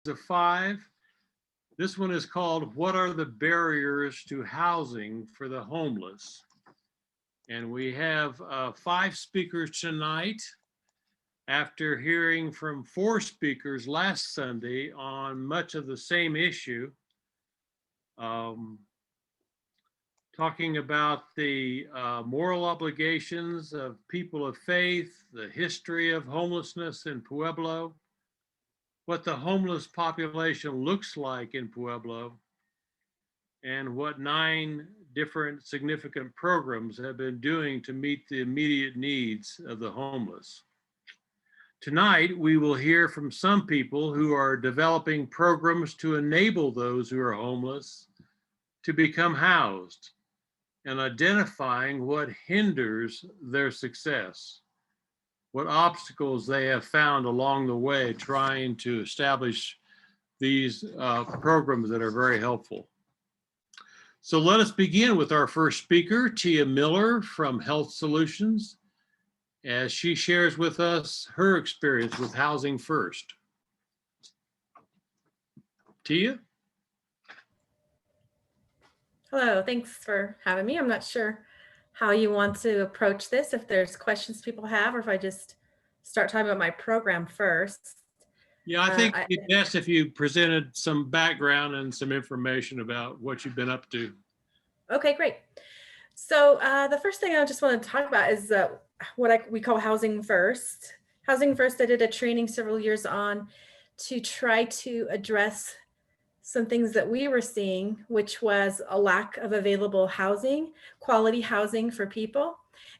of 5. This one is called What Are the Barriers to Housing for the Homeless? And we have 5 speakers tonight after hearing from 4 speakers last Sunday on much of the same issue. Talking about the moral obligations of people of faith, the history of homelessness in Pueblo, what the homeless population looks like in Pueblo, and what 9 different significant programs have been doing to meet the immediate needs of the homeless. Tonight, we will hear from some people who are developing programs to enable those who are homeless to become housed and identifying what hinders their success, what obstacles they have found along the way trying to establish these programs that are very helpful. So let us begin with our first speaker, Teah Miller from Health Solutions, as she shares with us her experience with Housing First. Teah? Hello, thanks for having me. I'm not sure how you want to approach this, if there's questions people have, or if I just start talking about my program first. Yeah, I think it's best if you presented some background and some information about what you've been up to. Okay, great. So the first thing I just want to talk about is what we call Housing First. Housing First, I did a training several years on to try to address some things that we were seeing, which was a lack of available housing, quality housing for people.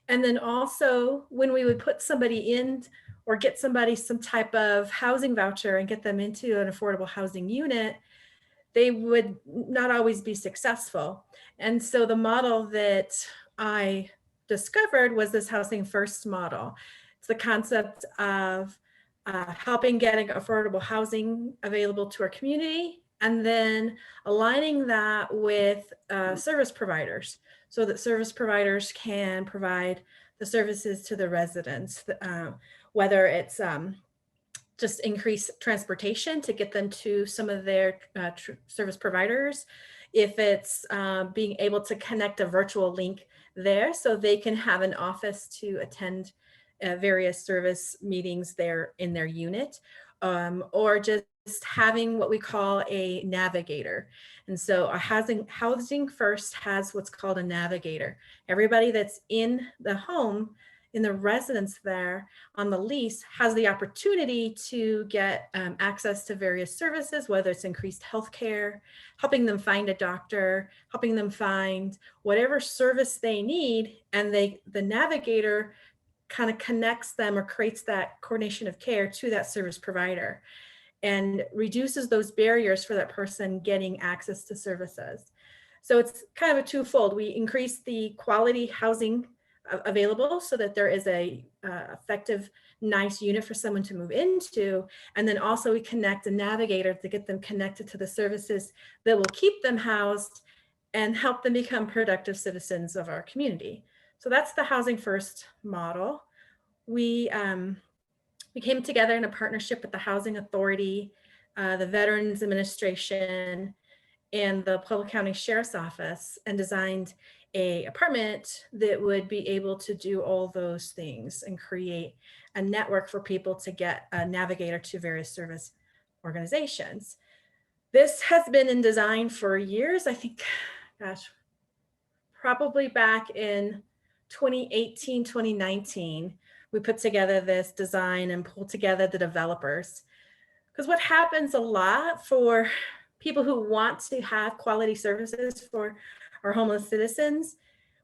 And then also when we would put somebody in or get somebody some type of housing voucher and get them into an affordable housing unit, they would not always be successful. And so the model that I discovered was this Housing First model. It's the concept of helping getting affordable housing available to our community, and then aligning that with service providers so that service providers can provide the services to the residents, whether it's just increase transportation to get them to some of their service providers, if it's being able to connect a virtual link there so they can have an office to attend various service meetings there in their unit, or just having what we call a navigator. And so our Housing First has what's called a navigator. Everybody that's in the home, in the residence there on the lease, has the opportunity to get access to various services, whether it's increased healthcare, helping them find a doctor, helping them find whatever service they need, and the navigator kind of connects them or creates that coordination of care to that service provider and reduces those barriers for that person getting access to services. So it's kind of a twofold. We increase the quality housing available so that there is a effective, nice unit for someone to move into. And then also we connect a navigator to get them connected to the services that will keep them housed and help them become productive citizens of our community. So that's the Housing First model. We came together in a partnership with the Housing Authority, the Veterans Administration, and the Pueblo County Sheriff's Office, and designed an apartment that would be able to do all those things and create a network for people to get a navigator to various service organizations. This has been in design for years. I think, gosh, probably back in 2018, 2019, we put together this design and pulled together the developers. Because what happens a lot for people who want to have quality services for our homeless citizens,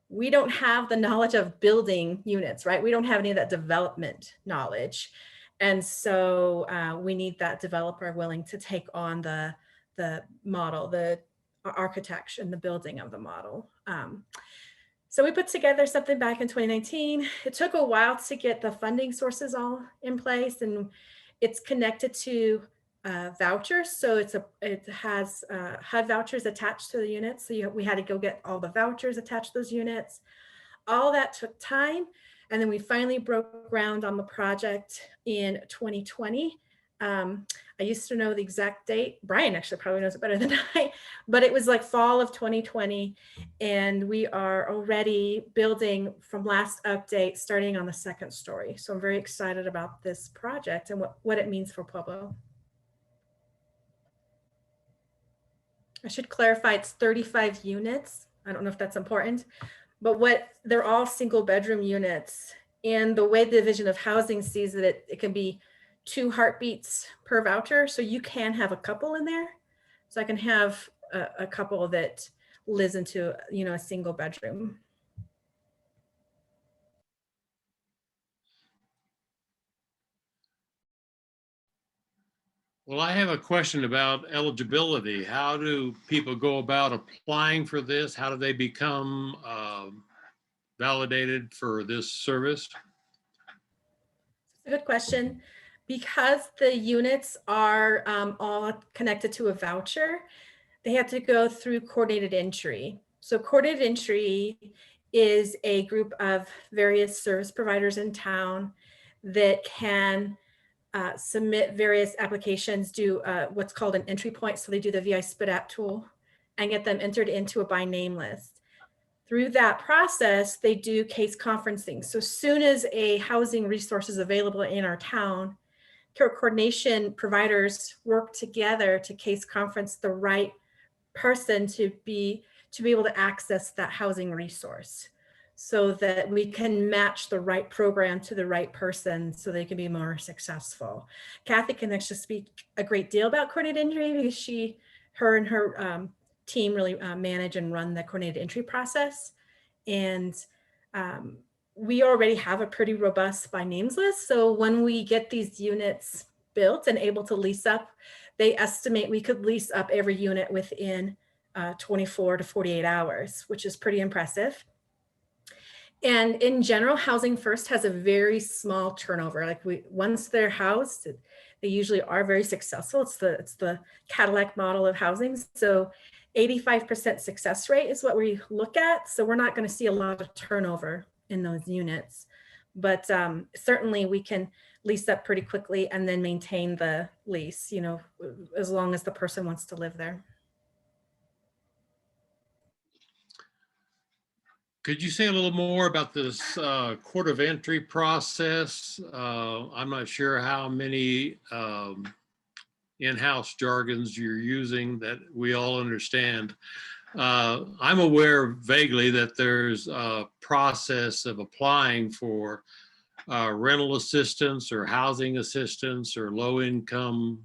we don't have the knowledge of building units, right? We don't have any of that development knowledge. And so we need that developer willing to take on the model, the architecture and the building of the model. So we put together something back in 2019. It took a while to get the funding sources all in place, and it's connected to vouchers. So it has HUD vouchers attached to the units. So we had to go get all the vouchers attached to those units. All that took time. And then we finally broke ground on the project in 2020. I used to know the exact date. Bryan actually probably knows it better than I, but it was like fall of 2020. And we are already building from last update, starting on the second story. So I'm very excited about this project and what it means for Pueblo. I should clarify, it's 35 units. I don't know if that's important, but they're all single bedroom units. And the way the Division of Housing sees it, it can be 2 heartbeats per voucher. So you can have a couple in there. So I can have a couple that lives into, a single bedroom. Well, I have a question about eligibility. How do people go about applying for this? How do they become validated for this service? It's a good question. Because the units are all connected to a voucher, they have to go through coordinated entry. So coordinated entry is a group of various service providers in town that can submit various applications, do what's called an entry point. So they do the VI Spit App tool and get them entered into a by name list. Through that process, they do case conferencing. So as soon as a housing resource is available in our town, care coordination providers work together to case conference the right person to be able to access that housing resource, so that we can match the right program to the right person so they can be more successful. Kathy can actually speak a great deal about coordinated entry because her and her team really manage and run the coordinated entry process. And we already have a pretty robust by names list. So when we get these units built and able to lease up, they estimate we could lease up every unit within 24 to 48 hours, which is pretty impressive. And in general, Housing First has a very small turnover. Like once they're housed, they usually are very successful. It's the Cadillac model of housing. So 85% success rate is what we look at. So we're not going to see a lot of turnover in those units, but certainly we can lease up pretty quickly and then maintain the lease, as long as the person wants to live there. Could you say a little more about this court of entry process? I'm not sure how many in-house jargons you're using that we all understand. I'm aware vaguely that there's a process of applying for rental assistance or housing assistance or low-income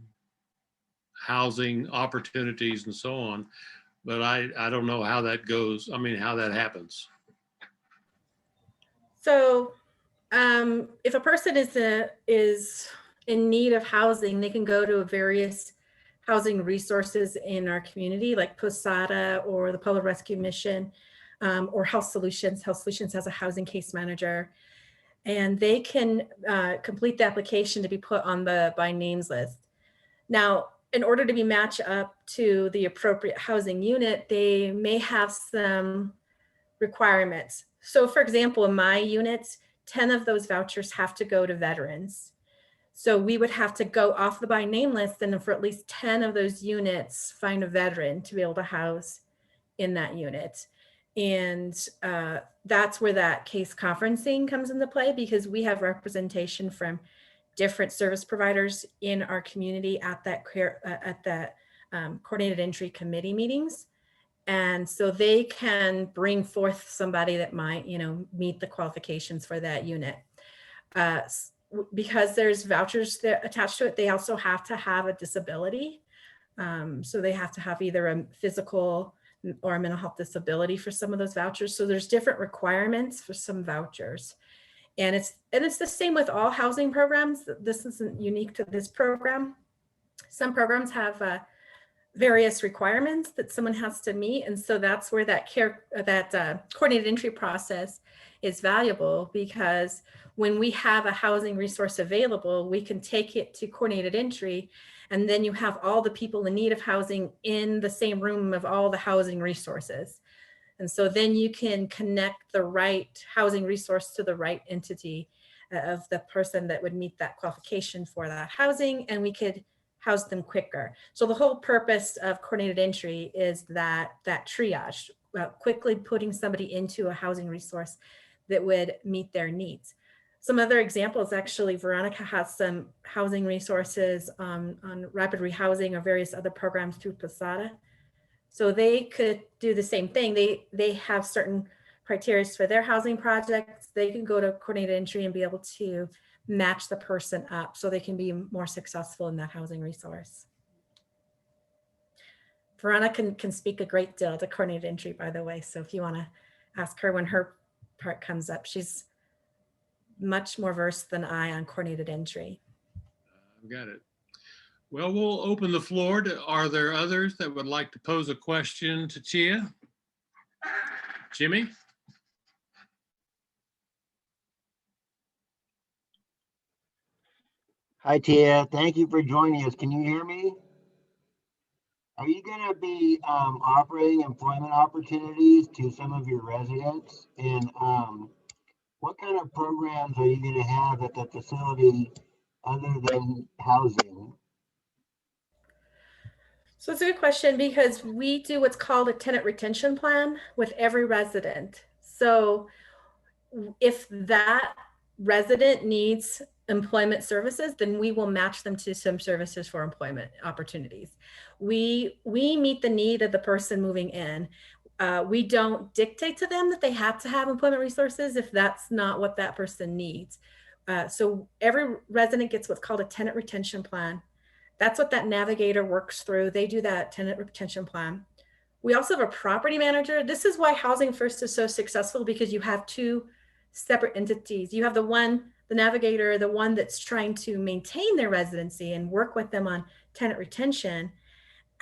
housing opportunities and so on, but I don't know how that goes. I mean, how that happens. So if a person is in need of housing, they can go to various housing resources in our community, like Posada or the Pueblo Rescue Mission, or Health Solutions. Health Solutions has a housing case manager, and they can complete the application to be put on the by names list. Now, in order to be matched up to the appropriate housing unit, they may have some requirements. So for example, in my units, 10 of those vouchers have to go to veterans. So we would have to go off the by name list and for at least 10 of those units, find a veteran to be able to house in that unit. And that's where that case conferencing comes into play, because we have representation from different service providers in our community at that coordinated entry committee meetings. And so they can bring forth somebody that might, meet the qualifications for that unit. Because there's vouchers that attached to it, they also have to have a disability. So they have to have either a physical or a mental health disability for some of those vouchers. So there's different requirements for some vouchers. And it's the same with all housing programs. This isn't unique to this program. Some programs have various requirements that someone has to meet. And so that's where that coordinated entry process is valuable, because when we have a housing resource available, we can take it to coordinated entry, and then you have all the people in need of housing in the same room of all the housing resources. And so then you can connect the right housing resource to the right entity. of the person that would meet that qualification for that housing, and we could house them quicker. So the whole purpose of coordinated entry is that triage, quickly putting somebody into a housing resource that would meet their needs. Some other examples, actually, Veronica has some housing resources on rapid rehousing or various other programs through Posada. So they could do the same thing. They have certain criteria for their housing projects. They can go to coordinated entry and be able to match the person up so they can be more successful in that housing resource. Veronica can speak a great deal to coordinated entry, by the way. So if you want to ask her when her part comes up, she's much more versed than I on coordinated entry. I've got it. Well, we'll open the floor. Are there others that would like to pose a question to Teah? Jimmy? Hi, Teah. Thank you for joining us. Can you hear me? Are you going to be offering employment opportunities to some of your residents? And what kind of programs are you going to have at the facility other than housing? So it's a good question because we do what's called a tenant retention plan with every resident. So if that resident needs employment services, then we will match them to some services for employment opportunities. We meet the need of the person moving in. We don't dictate to them that they have to have employment resources if that's not what that person needs. So every resident gets what's called a tenant retention plan. That's what that navigator works through. They do that tenant retention plan. We also have a property manager. This is why Housing First is so successful, because you have two separate entities. You have the navigator, the one that's trying to maintain their residency and work with them on tenant retention.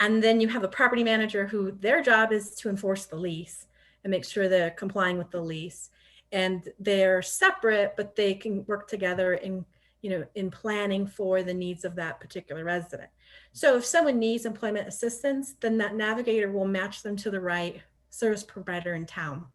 And then you have a property manager who their job is to enforce the lease and make sure they're complying with the lease. And they're separate, but they can work together in planning for the needs of that particular resident. So if someone needs employment assistance, then that navigator will match them to the right service provider in town.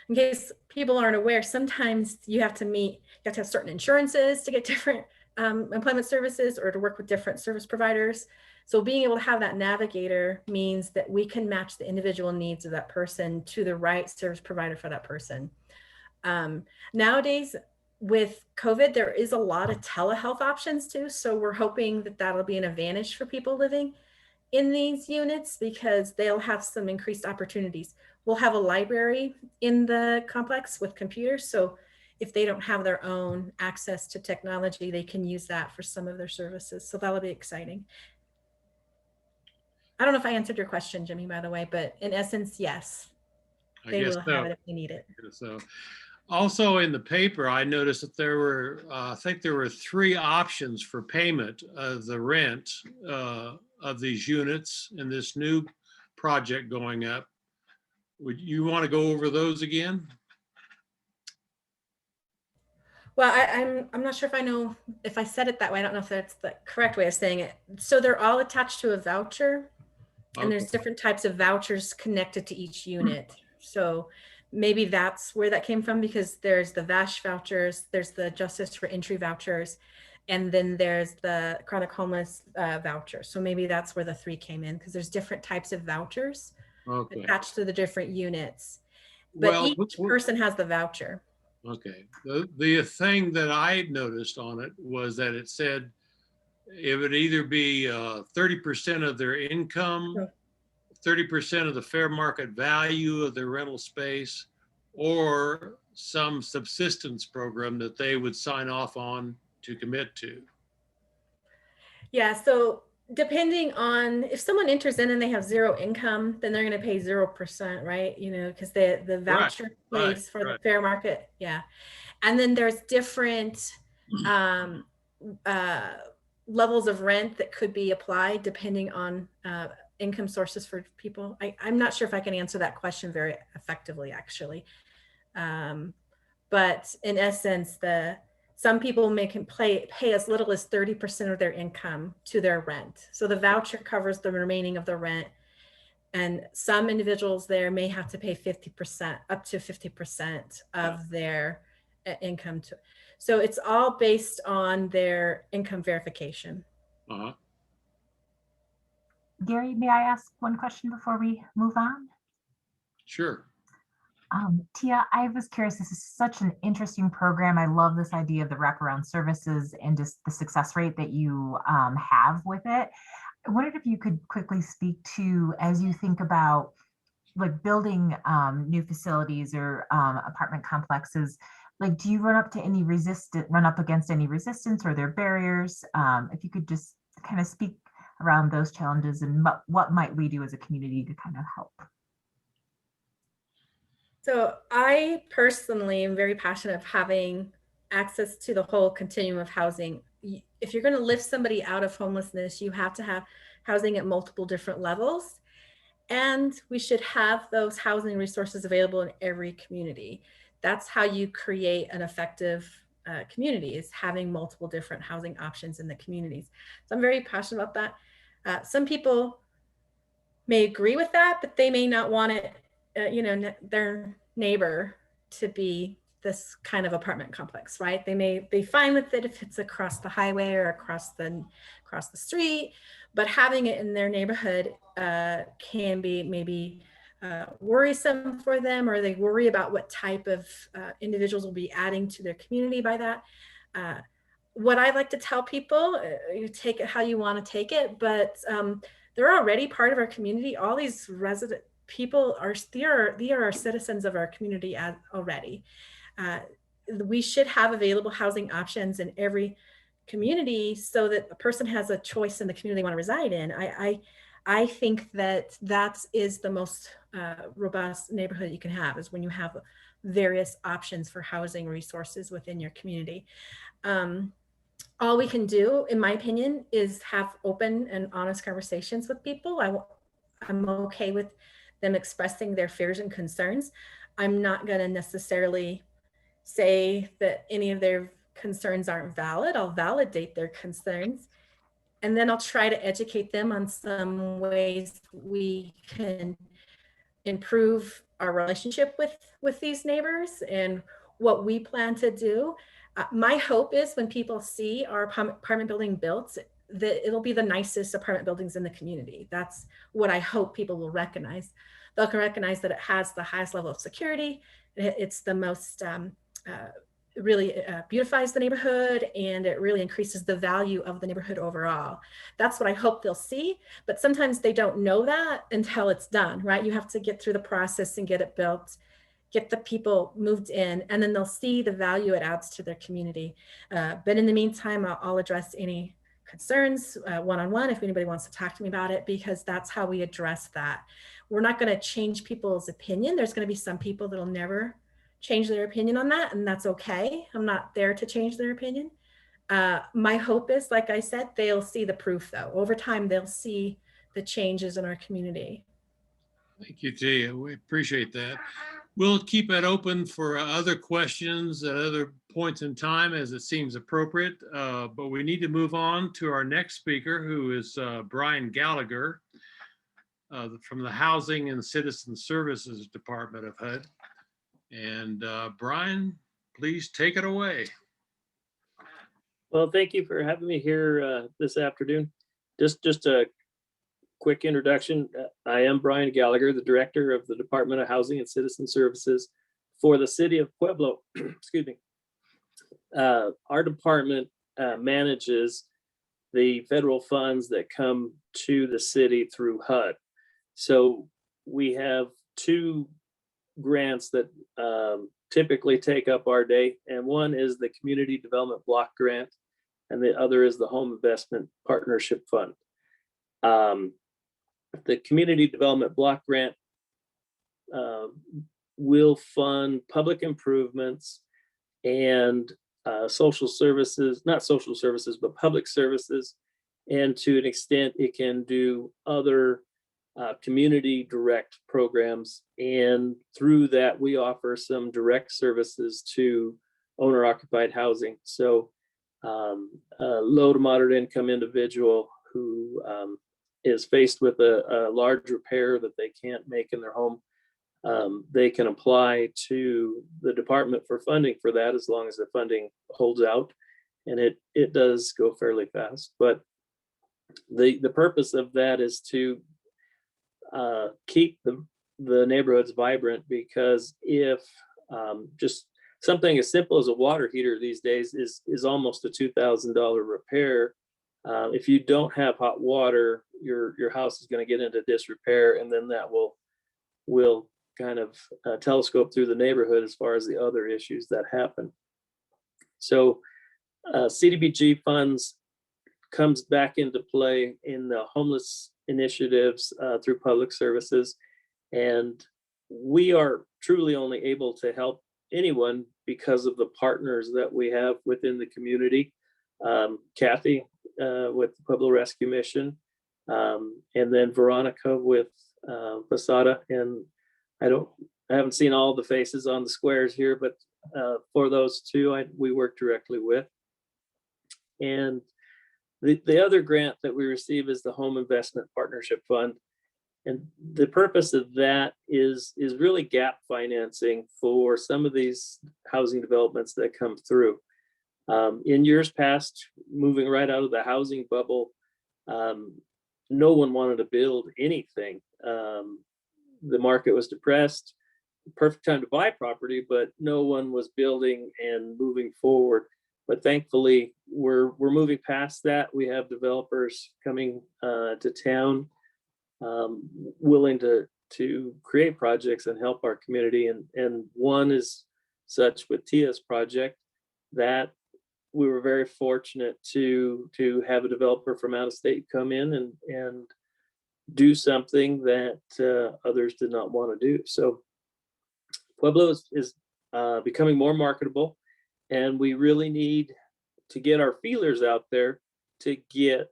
In case people aren't aware, sometimes you have to have certain insurances to get different employment services or to work with different service providers. So being able to have that navigator means that we can match the individual needs of that person to the right service provider for that person. Nowadays, with COVID, there is a lot of telehealth options too. So we're hoping that that'll be an advantage for people living in these units because they'll have some increased opportunities. We'll have a library in the complex with computers. So if they don't have their own access to technology, they can use that for some of their services. So that'll be exciting. I don't know if I answered your question, Jimmy, by the way, but in essence, yes, they will have it if they need it. So. Also in the paper, I noticed that there were, I think there were 3 options for payment of the rent of these units in this new project going up. Would you want to go over those again? Well, I'm not sure if I know if I said it that way. I don't know if that's the correct way of saying it. So they're all attached to a voucher, and there's different types of vouchers connected to each unit. So maybe that's where that came from, because there's the VASH vouchers, there's the Justice for Entry vouchers, and then there's the Chronic Homeless voucher. So maybe that's where the 3 came in, because there's different types of vouchers attached to the different units. But each person has the voucher. Okay. The thing that I noticed on it was that it said it would either be 30% of their income, 30% of the fair market value of their rental space, or some subsistence program that they would sign off on to commit to. Yeah, so depending on if someone enters in and they have 0 income, then they're going to pay 0%, right? Because the voucher place for the fair market. Yeah. And then there's different levels of rent that could be applied depending on income sources for people. I'm not sure if I can answer that question very effectively, actually. But in essence, some people can pay as little as 30% of their income to their rent. So the voucher covers the remaining of the rent. And some individuals there may have to pay 50%, up to 50% of their income to. So it's all based on their income verification. Uh-huh. Gary, may I ask one question before we move on? Sure. Teah, I was curious, this is such an interesting program. I love this idea of the wraparound services and just the success rate that you have with it. I wondered if you could quickly speak to, as you think about like building new facilities or apartment complexes, like do you run up against any resistance, or there barriers? If you could just kind of speak around those challenges and what might we do as a community to kind of help? So I personally am very passionate of having access to the whole continuum of housing. If you're going to lift somebody out of homelessness, you have to have housing at multiple different levels. And we should have those housing resources available in every community. That's how you create an effective community, is having multiple different housing options in the communities. So I'm very passionate about that. Some people may agree with that, but they may not want it, their neighbor to be this kind of apartment complex, right? They may be fine with it if it's across the highway or across the street, but having it in their neighborhood can be maybe worrisome for them, or they worry about what type of individuals will be adding to their community by that. What I like to tell people, you take it how you want to take it, but they're already part of our community. All these resident people they are citizens of our community already. We should have available housing options in every community so that a person has a choice in the community they want to reside in. I think that is the most robust neighborhood you can have, is when you have various options for housing resources within your community. All we can do, in my opinion, is have open and honest conversations with people. I'm okay with them expressing their fears and concerns. I'm not going to necessarily say that any of their concerns aren't valid. I'll validate their concerns, and then I'll try to educate them on some ways we can improve our relationship with these neighbors and what we plan to do. My hope is when people see our apartment building built, that it'll be the nicest apartment buildings in the community. That's what I hope people will recognize. They'll recognize that it has the highest level of security. It's the most, really beautifies the neighborhood, and it really increases the value of the neighborhood overall. That's what I hope they'll see, but sometimes they don't know that until it's done, right? You have to get through the process and get it built, get the people moved in, and then they'll see the value it adds to their community. But in the meantime, I'll address any concerns one-on-one if anybody wants to talk to me about it, because that's how we address that. We're not going to change people's opinion. There's going to be some people that'll never change their opinion on that, and that's okay. I'm not there to change their opinion. My hope is, like I said, they'll see the proof though. Over time, they'll see the changes in our community. Thank you, Teah. We appreciate that. We'll keep it open for other questions at other points in time as it seems appropriate, but we need to move on to our next speaker, who is Bryan Gallagher from the Housing and Citizen Services Department of HUD. And Bryan, please take it away. Well, thank you for having me here this afternoon. Just a quick introduction. I am Bryan Gallagher, the Director of the Department of Housing and Citizen Services for the City of Pueblo. Excuse me. Our department manages the federal funds that come to the city through HUD. So we have two grants that typically take up our day, and one is the Community Development Block Grant, and the other is the Home Investment Partnership Fund. The Community Development Block Grant will fund public improvements and social services, not social services, but public services, and to an extent it can do other community direct programs, and through that we offer some direct services to owner occupied housing. So a low to moderate income individual who is faced with a large repair that they can't make in their home, they can apply to the department for funding for that as long as the funding holds out. And it does go fairly fast. But the purpose of that is to keep the neighborhoods vibrant, because if just something as simple as a water heater these days is almost a $2,000 repair. If you don't have hot water, your house is going to get into disrepair, and then that will kind of telescope through the neighborhood as far as the other issues that happen. So CDBG funds comes back into play in the homeless initiatives through public services. And we are truly only able to help anyone because of the partners that we have within the community. Kathy with the Pueblo Rescue Mission, and then Veronica with Posada. And I haven't seen all the faces on the squares here, but for those two, we work directly with. And the other grant that we receive is the Home Investment Partnership Fund. And the purpose of that is really gap financing for some of these housing developments that come through. In years past, moving right out of the housing bubble, no one wanted to build anything. The market was depressed, perfect time to buy property, but no one was building and moving forward. But thankfully, we're moving past that. We have developers coming to town, willing to create projects and help our community. And one is such with Teah's project, that we were very fortunate to have a developer from out of state come in and do something that others did not want to do. So Pueblo is becoming more marketable, and we really need to get our feelers out there to get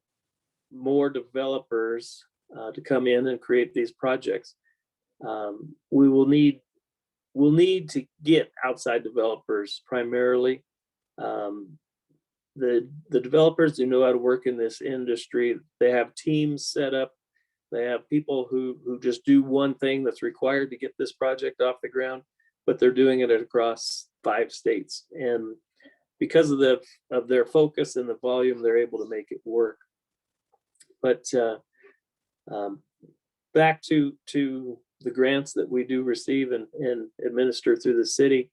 more developers to come in and create these projects. We'll need to get outside developers primarily. The developers who know how to work in this industry, they have teams set up. They have people who just do one thing that's required to get this project off the ground, but they're doing it across 5 states. And because of their focus and the volume, they're able to make it work. But back to the grants that we do receive and administer through the city,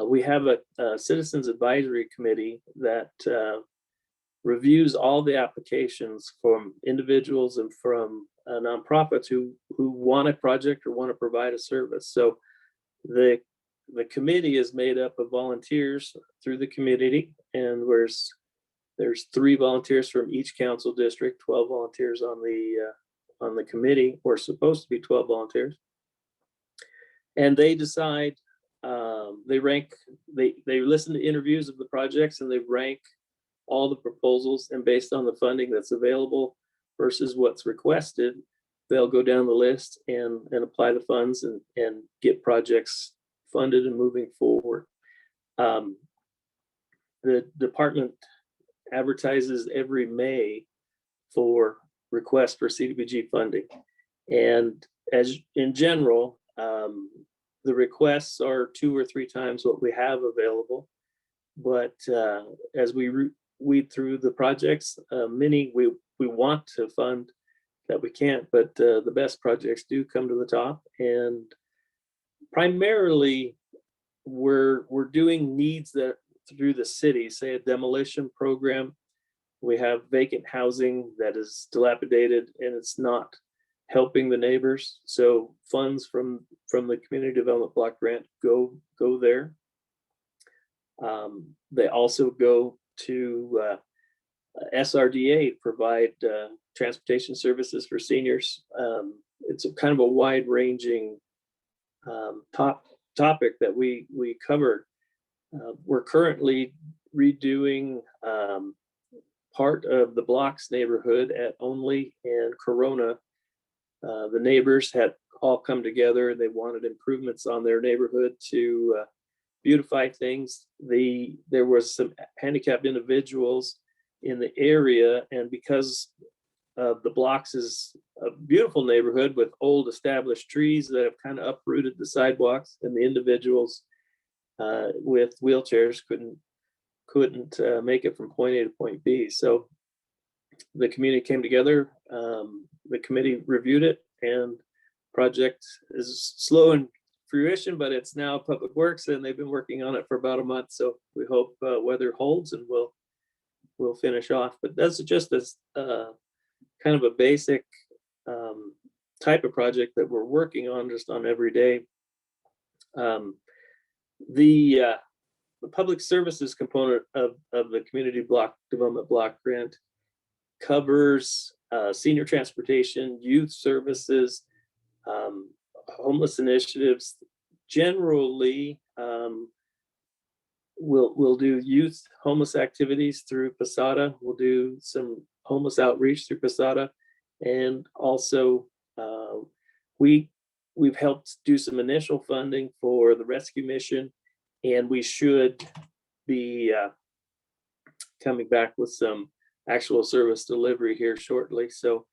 we have a citizens advisory committee that reviews all the applications from individuals and from nonprofits who want a project or want to provide a service. So the committee is made up of volunteers through the community, and there's 3 volunteers from each council district, 12 volunteers on the committee, or supposed to be 12 volunteers. And they decide, they rank, they listen to interviews of the projects, and they rank all the proposals, and based on the funding that's available versus what's requested, they'll go down the list and apply the funds and get projects funded and moving forward. The department advertises every May for requests for CDBG funding. And as in general, the requests are 2 or 3 times what we have available. But as we weed through the projects, many we want to fund that we can't, but the best projects do come to the top. And primarily we're doing needs that through the city, say a demolition program. We have vacant housing that is dilapidated and it's not helping the neighbors. So funds from the community development block grant go there. They also go to SRDA to provide transportation services for seniors. It's a kind of a wide-ranging topic that we covered. We're currently redoing part of the blocks neighborhood at Only and Corona. The neighbors had all come together and they wanted improvements on their neighborhood to beautify things. There was some handicapped individuals in the area, and because of the blocks' a beautiful neighborhood with old established trees that have kind of uprooted the sidewalks, and the individuals with wheelchairs couldn't make it from point A to point B. So the community came together, the committee reviewed it, and project is slow in fruition, but it's now Public Works, and they've been working on it for about a month. So we hope weather holds, and we'll finish off. But that's just as kind of a basic type of project that we're working on just on every day. The public services component of the community block development block grant covers senior transportation, youth services, homeless initiatives. Generally, we'll do youth homeless activities through Posada. We'll do some homeless outreach through Posada, and also we've helped do some initial funding for the rescue mission, and we should be coming back with some actual service delivery here shortly. So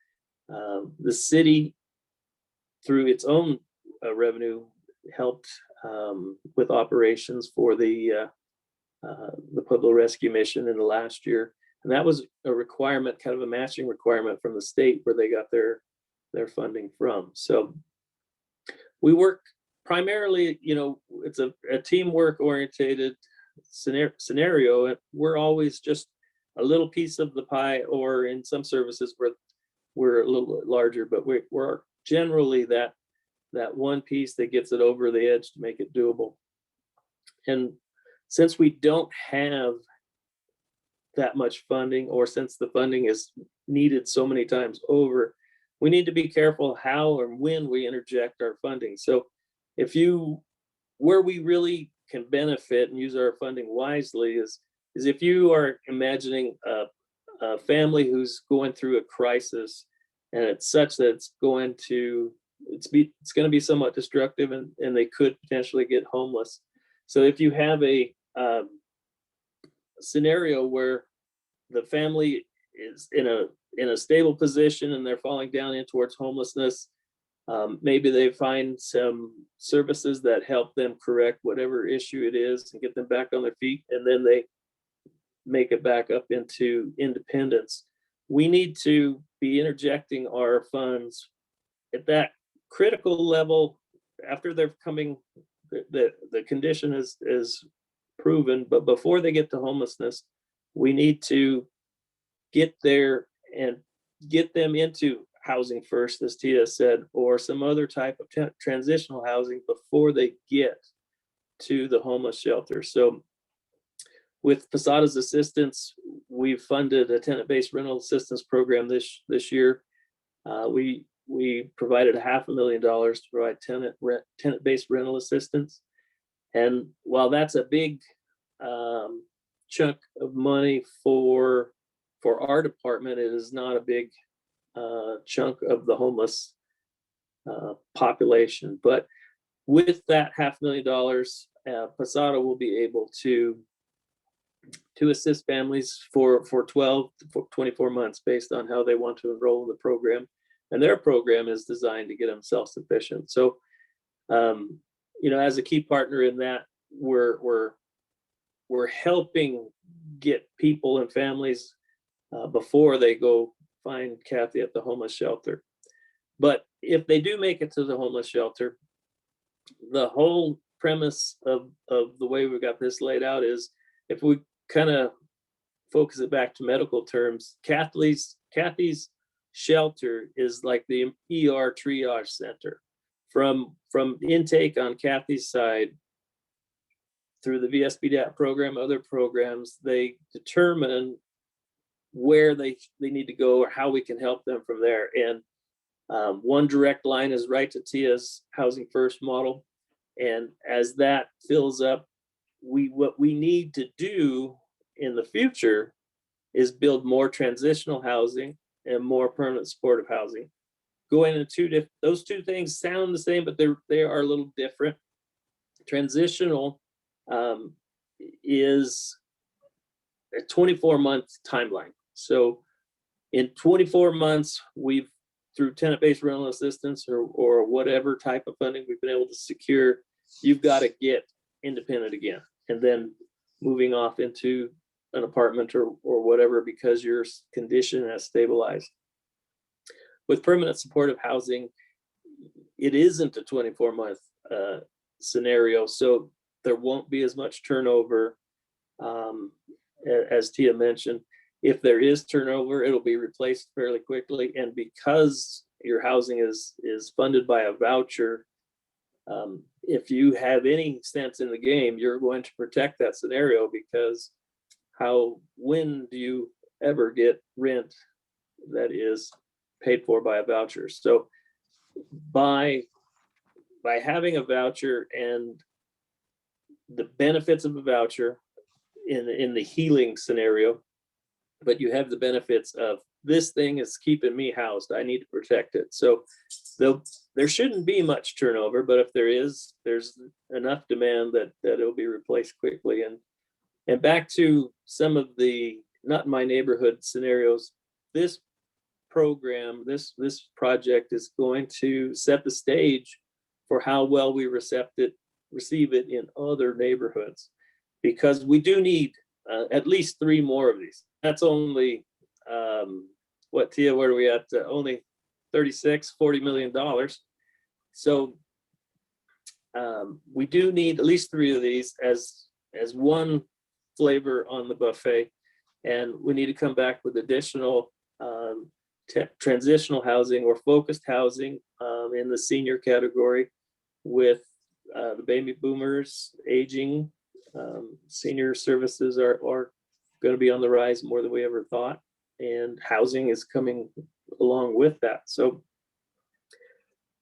the city, through its own revenue, helped with operations for the Pueblo rescue mission in the last year, and that was a requirement, kind of a matching requirement from the state where they got their funding from. So we work primarily, it's a teamwork orientated scenario, and we're always just a little piece of the pie, or in some services we're a little bit larger, but we're generally that one piece that gets it over the edge to make it doable. And since we don't have that much funding, or since the funding is needed so many times over, we need to be careful how and when we interject our funding. So where we really can benefit and use our funding wisely is if you are imagining a family who's going through a crisis, and it's such that it's going to be somewhat destructive, and they could potentially get homeless. So if you have a scenario where the family is in a stable position and they're falling down in towards homelessness, maybe they find some services that help them correct whatever issue it is and get them back on their feet, and then they make it back up into independence. We need to be interjecting our funds at that critical level after they're coming, the condition is proven, but before they get to homelessness, we need to get there and get them into housing first, as Teah said, or some other type of transitional housing before they get to the homeless shelter. So with Posada's assistance, we've funded a tenant-based rental assistance program this year. We provided $500,000 to provide tenant-based rental assistance. And while that's a big chunk of money for our department, it is not a big chunk of the homeless population. But with that $500,000, Posada will be able to assist families for 12 to 24 months based on how they want to enroll in the program. And their program is designed to get them self-sufficient. So, as a key partner in that, we're helping get people and families before they go find Kathy at the homeless shelter. But if they do make it to the homeless shelter, the whole premise of the way we got this laid out is, if we kind of focus it back to medical terms, Kathy's shelter is like the ER triage center. From intake on Kathy's side through the VSBDAP program, other programs, they determine where they need to go or how we can help them from there. And one direct line is right to Teah's Housing First model. And as that fills up, what we need to do in the future is build more transitional housing and more permanent supportive housing. Going into those two things sound the same, but they are a little different. Transitional is a 24-month timeline. So in 24 months, we've through tenant-based rental assistance or whatever type of funding we've been able to secure, you've got to get independent again, and then moving off into an apartment or whatever because your condition has stabilized. With permanent supportive housing, it isn't a 24-month scenario, so there won't be as much turnover as Teah mentioned. If there is turnover, it'll be replaced fairly quickly, and because your housing is funded by a voucher, if you have any sense in the game, you're going to protect that scenario, because when do you ever get rent that is paid for by a voucher? So by having a voucher and the benefits of a voucher in the healing scenario, but you have the benefits of this thing is keeping me housed, I need to protect it. So there shouldn't be much turnover, but if there is, there's enough demand that it'll be replaced quickly. And back to some of the not in my neighborhood scenarios, this program, this project is going to set the stage for how well we receive it in other neighborhoods, because we do need at least 3 more of these. That's only what, Teah, where are we at? Only $40 million. So we do need at least 3 of these as one flavor on the buffet, and we need to come back with additional transitional housing or focused housing in the senior category, with the baby boomers aging. Senior services are going to be on the rise more than we ever thought, and housing is coming along with that. So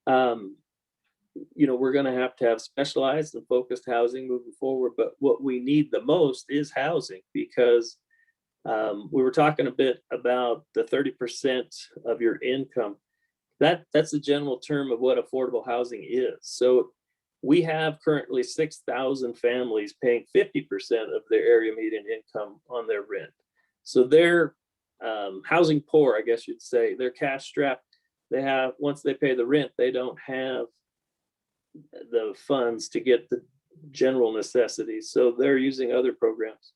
we're going to have specialized and focused housing moving forward, but what we need the most is housing, because we were talking a bit about the 30% of your income. That's the general term of what affordable housing is. So we have currently 6,000 families paying 50% of their area median income on their rent. So they're housing poor, I guess you'd say. They're cash strapped. Once they pay the rent, they don't have the funds to get the general necessities. So they're using other programs.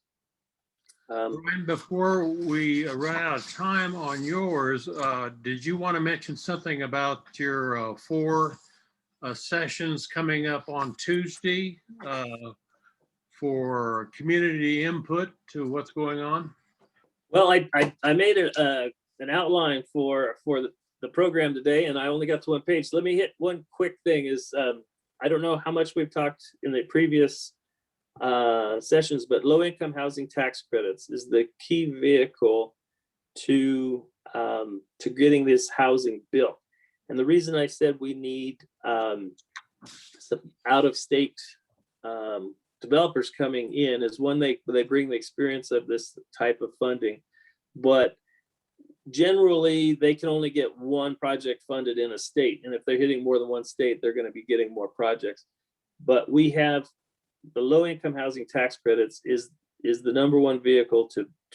Bryan, before we run out of time on yours, did you want to mention something about your 4 sessions coming up on Tuesday for community input to what's going on? Well, I made an outline for the program today, and I only got to 1 page. So let me hit one quick thing. Is I don't know how much we've talked in the previous sessions, but low-income housing tax credits is the key vehicle to getting this housing built. And the reason I said we need some out-of-state developers coming in is, one, they bring the experience of this type of funding, but generally they can only get 1 project funded in a state. And if they're hitting more than 1 state, they're going to be getting more projects. But we have the low-income housing tax credits is the #1 vehicle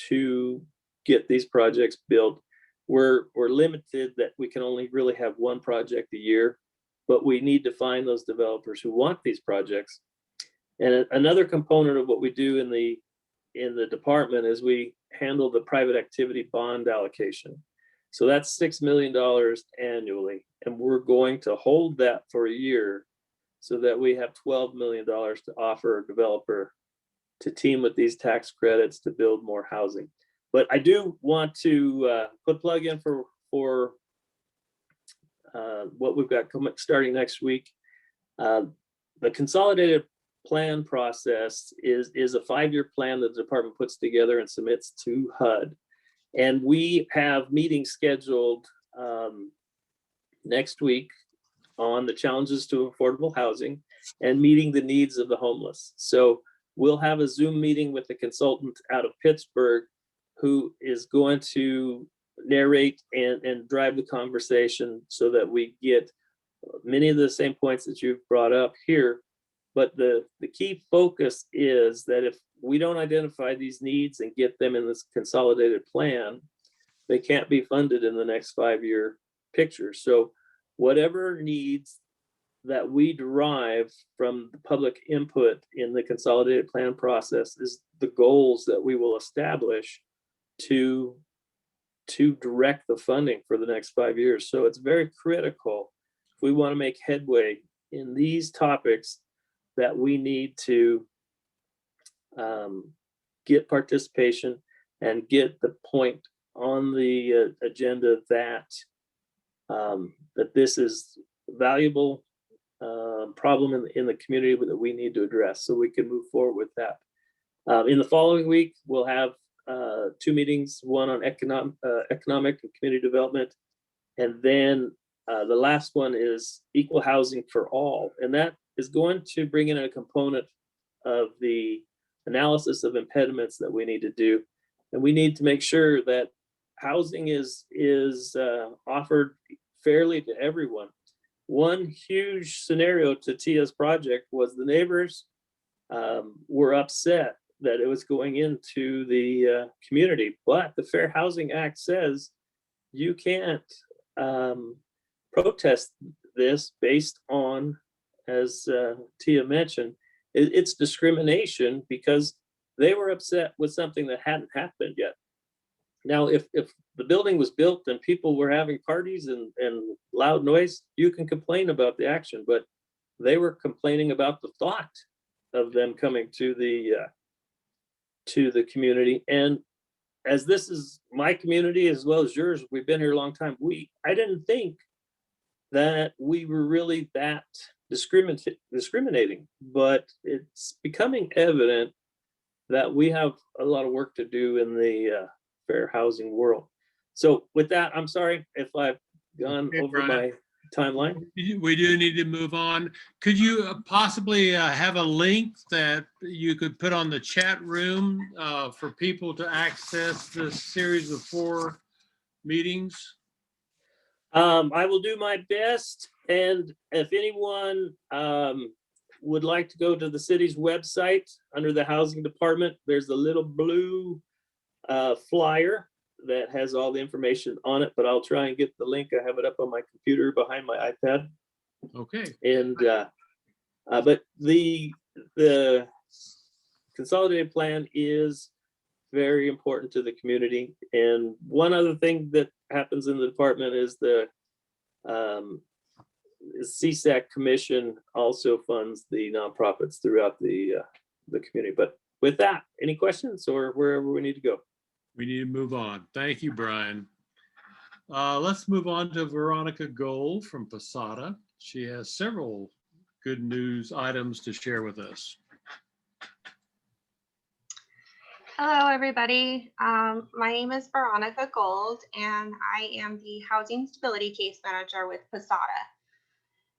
to get these projects built. We're limited that we can only really have 1 project a year, but we need to find those developers who want these projects. And another component of what we do in the department is we handle the private activity bond allocation. So that's $6 million annually, and we're going to hold that for a year so that we have $12 million to offer a developer to team with these tax credits to build more housing. But I do want to put plug in for what we've got starting next week. The consolidated plan process is a 5-year plan that the department puts together and submits to HUD. And we have meetings scheduled next week on the challenges to affordable housing and meeting the needs of the homeless. So we'll have a Zoom meeting with the consultant out of Pittsburgh who is going to narrate and drive the conversation so that we get many of the same points that you've brought up here. But the key focus is that if we don't identify these needs and get them in this consolidated plan, they can't be funded in the next 5-year picture. So whatever needs that we derive from the public input in the consolidated plan process is the goals that we will establish to direct the funding for the next 5 years. So it's very critical if we want to make headway in these topics that we need to get participation and get the point on the agenda that that this is valuable problem in the community that we need to address, so we can move forward with that. In the following week, we'll have 2 meetings, one on economic and community development, and then the last one is equal housing for all, and that is going to bring in a component of the analysis of impediments that we need to do, and we need to make sure that housing is offered fairly to everyone. One huge scenario to Teah's project was the neighbors were upset that it was going into the community, but the Fair Housing Act says you can't protest this based on, as Teah mentioned, it's discrimination because they were upset with something that hadn't happened yet. Now, if the building was built and people were having parties and loud noise, you can complain about the action, but they were complaining about the thought of them coming to the community. And as this is my community as well as yours, we've been here a long time. I didn't think that we were really that discriminating, but it's becoming evident that we have a lot of work to do in the fair housing world. So with that, I'm sorry if I've gone over my timeline. We do need to move on. Could you possibly have a link that you could put on the chat room for people to access this series of 4 meetings? I will do my best. And if anyone would like to go to the city's website under the housing department, there's a little blue flyer that has all the information on it, but I'll try and get the link. I have it up on my computer behind my iPad. Okay. And but the consolidated plan is very important to the community. And one other thing that happens in the department is the CSAC commission also funds the nonprofits throughout the community. But with that, any questions or wherever we need to go? We need to move on. Thank you, Bryan. Let's move on to Veronica Gold from Posada. She has several good news items to share with us. Hello, everybody. My name is Veronica Gold, and I am the Housing Stability Case Manager with Posada.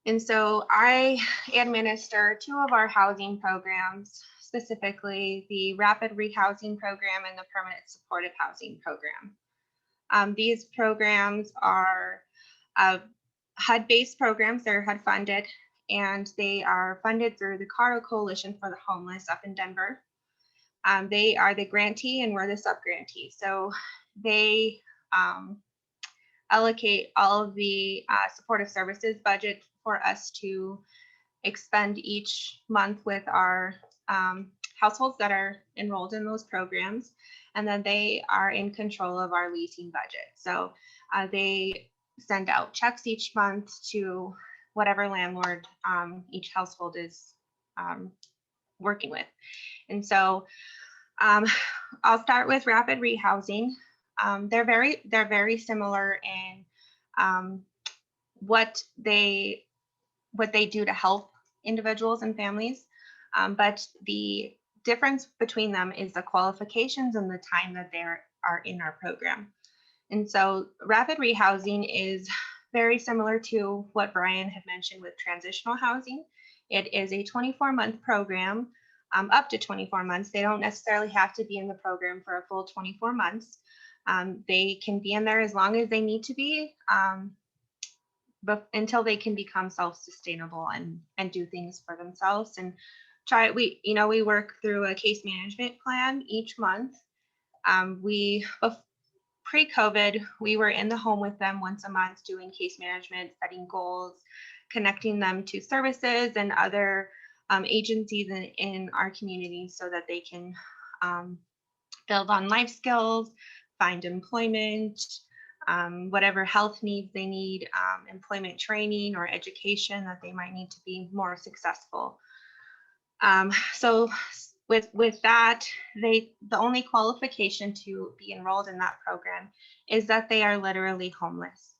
And so I administer 2 of our housing programs, specifically the Rapid Rehousing Program and the Permanent Supportive Housing Program. These programs are HUD-based programs. They're HUD funded, and they are funded through the Colorado Coalition for the Homeless up in Denver. They are the grantee and we're the sub-grantee. So they allocate all of the supportive services budget for us to expend each month with our households that are enrolled in those programs. And then they are in control of our leasing budget. So they send out checks each month to whatever landlord each household is working with. And so I'll start with rapid rehousing. They're very similar in what they do to help individuals and families, but the difference between them is the qualifications and the time that they are in our program. And so rapid rehousing is very similar to what Bryan had mentioned with transitional housing. It is a 24-month program, up to 24 months. They don't necessarily have to be in the program for a full 24 months. They can be in there as long as they need to be, but until they can become self-sustainable and do things for themselves and try. We work through a case management plan each month. pre-COVID, we were in the home with them once a month doing case management, setting goals, connecting them to services and other agencies in our community so that they can build on life skills, find employment, whatever health needs they need, employment training or education that they might need to be more successful. So with that, the only qualification to be enrolled in that program is that they are literally homeless.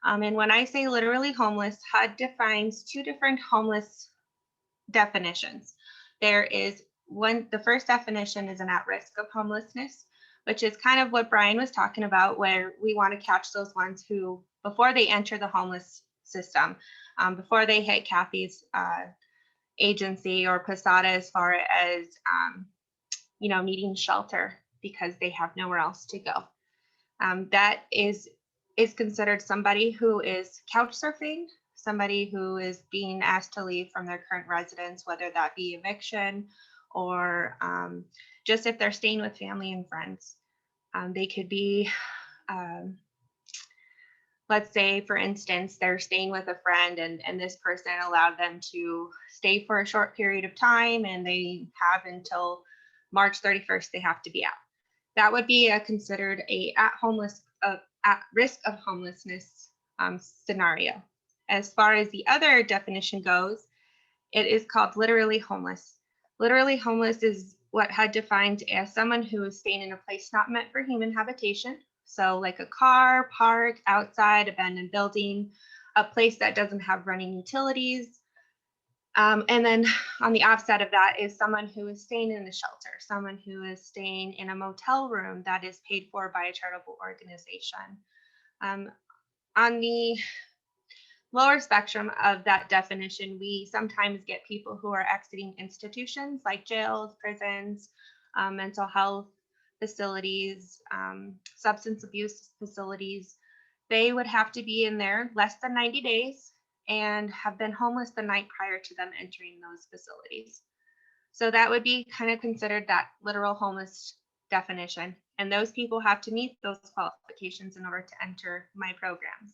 And when I say literally homeless, HUD defines two different homeless definitions. There is one, the first definition is an at risk of homelessness, which is kind of what Bryan was talking about, where we want to catch those ones who, before they enter the homeless system, before they hit Kathy's agency or Posada, as far as needing shelter because they have nowhere else to go. That is considered somebody who is couch surfing, somebody who is being asked to leave from their current residence, whether that be eviction or just if they're staying with family and friends. They could be, let's say, for instance, they're staying with a friend and this person allowed them to stay for a short period of time and they have until March 31st, they have to be out. That would be considered at risk of homelessness scenario. As far as the other definition goes, it is called literally homeless. Literally homeless is what HUD defines as someone who is staying in a place not meant for human habitation. So like a car, park, outside, abandoned building, a place that doesn't have running utilities. And then on the offset of that is someone who is staying in the shelter, someone who is staying in a motel room that is paid for by a charitable organization. On the lower spectrum of that definition, we sometimes get people who are exiting institutions like jails, prisons, mental health facilities, substance abuse facilities. They would have to be in there less than 90 days and have been homeless the night prior to them entering those facilities. So that would be kind of considered that literal homeless definition. And those people have to meet those qualifications in order to enter my programs.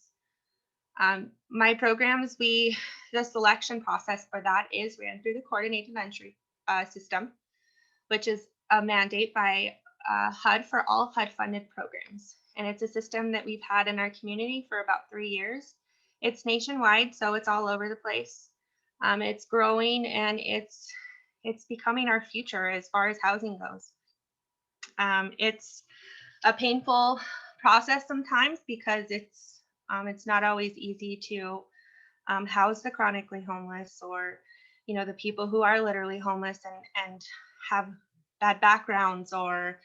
My programs, the selection process for that is ran through the coordinated entry system, which is a mandate by HUD for all HUD funded programs. And it's a system that we've had in our community for about 3 years. It's nationwide, so it's all over the place. It's growing and it's becoming our future as far as housing goes. It's a painful process sometimes because it's not always easy to house the chronically homeless or the people who are literally homeless and have bad backgrounds, or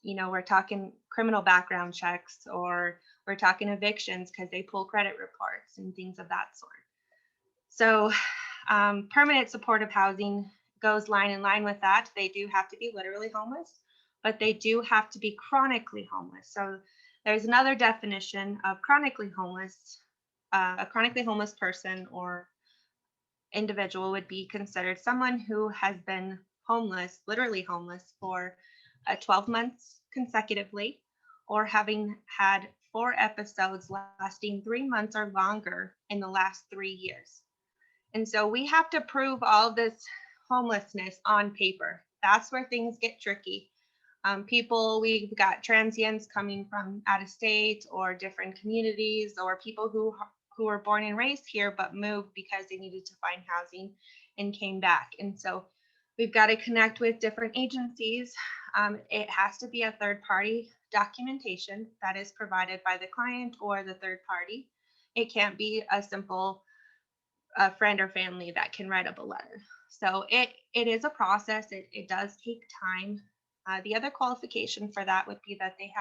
we're talking criminal background checks, or we're talking evictions because they pull credit reports and things of that sort. So permanent supportive housing goes line in line with that. They do have to be literally homeless, but they do have to be chronically homeless. So there's another definition of chronically homeless. A chronically homeless person or individual would be considered someone who has been homeless, literally homeless, for 12 months consecutively, or having had 4 episodes lasting 3 months or longer in the last 3 years. And so we have to prove all this homelessness on paper. That's where things get tricky. We've got transients coming from out of state or different communities, or people who were born and raised here but moved because they needed to find housing and came back. And so we've got to connect with different agencies. It has to be a third-party documentation that is provided by the client or the third party. It can't be a simple friend or family that can write up a letter. So it is a process. It does take time. The other qualification for that would be that they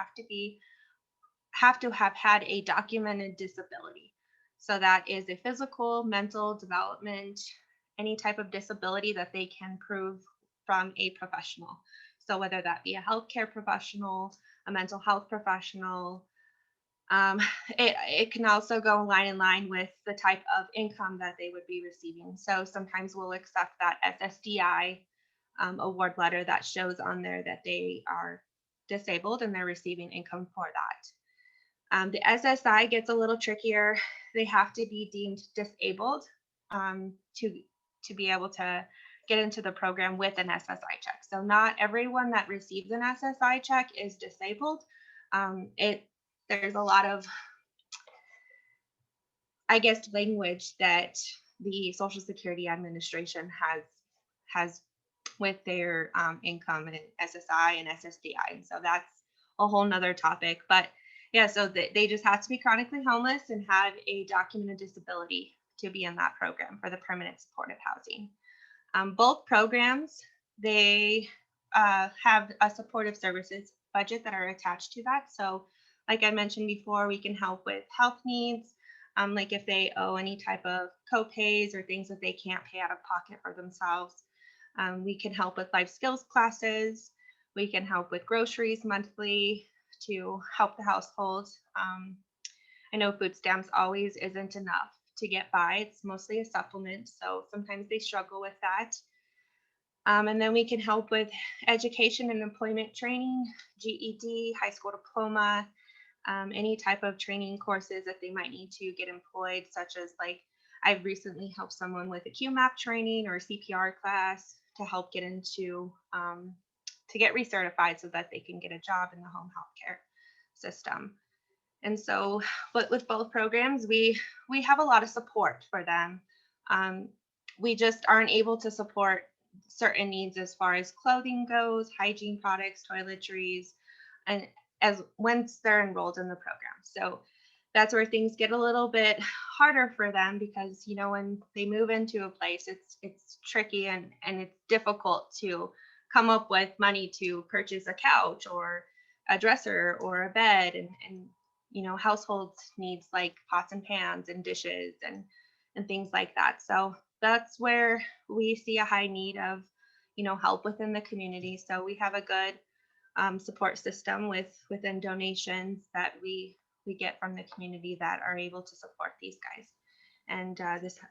have to have had a documented disability. So that is a physical, mental, development, any type of disability that they can prove from a professional. So whether that be a healthcare professional, a mental health professional, it can also go line in line with the type of income that they would be receiving. So sometimes we'll accept that SSDI award letter that shows on there that they are disabled and they're receiving income for that. The SSI gets a little trickier. They have to be deemed disabled to be able to get into the program with an SSI check. So not everyone that receives an SSI check is disabled. There's a lot of, I guess, language that the Social Security Administration has with their income and SSI and SSDI. And so that's a whole nother topic. But yeah, so they just have to be chronically homeless and have a documented disability to be in that program for the permanent supportive housing. Both programs, they have a supportive services budget that are attached to that. So like I mentioned before, we can help with health needs, like if they owe any type of co-pays or things that they can't pay out of pocket for themselves. We can help with life skills classes. We can help with groceries monthly to help the household. I know food stamps always isn't enough to get by. It's mostly a supplement, so sometimes they struggle with that. And then we can help with education and employment training, GED, high school diploma, any type of training courses that they might need to get employed, such as like I've recently helped someone with a QMAP training or a CPR class to help get into, to get recertified so that they can get a job in the home health care system. And so, but with both programs, we have a lot of support for them. We just aren't able to support certain needs as far as clothing goes, hygiene products, toiletries, and as once they're enrolled in the program. So that's where things get a little bit harder for them because, you know, when they move into a place, it's tricky and it's difficult to come up with money to purchase a couch or a dresser or a bed and you know, household needs like pots and pans and dishes and things like that. So that's where we see a high need of, you know, help within the community. So we have a good support system within donations that we get from the community that are able to support these guys and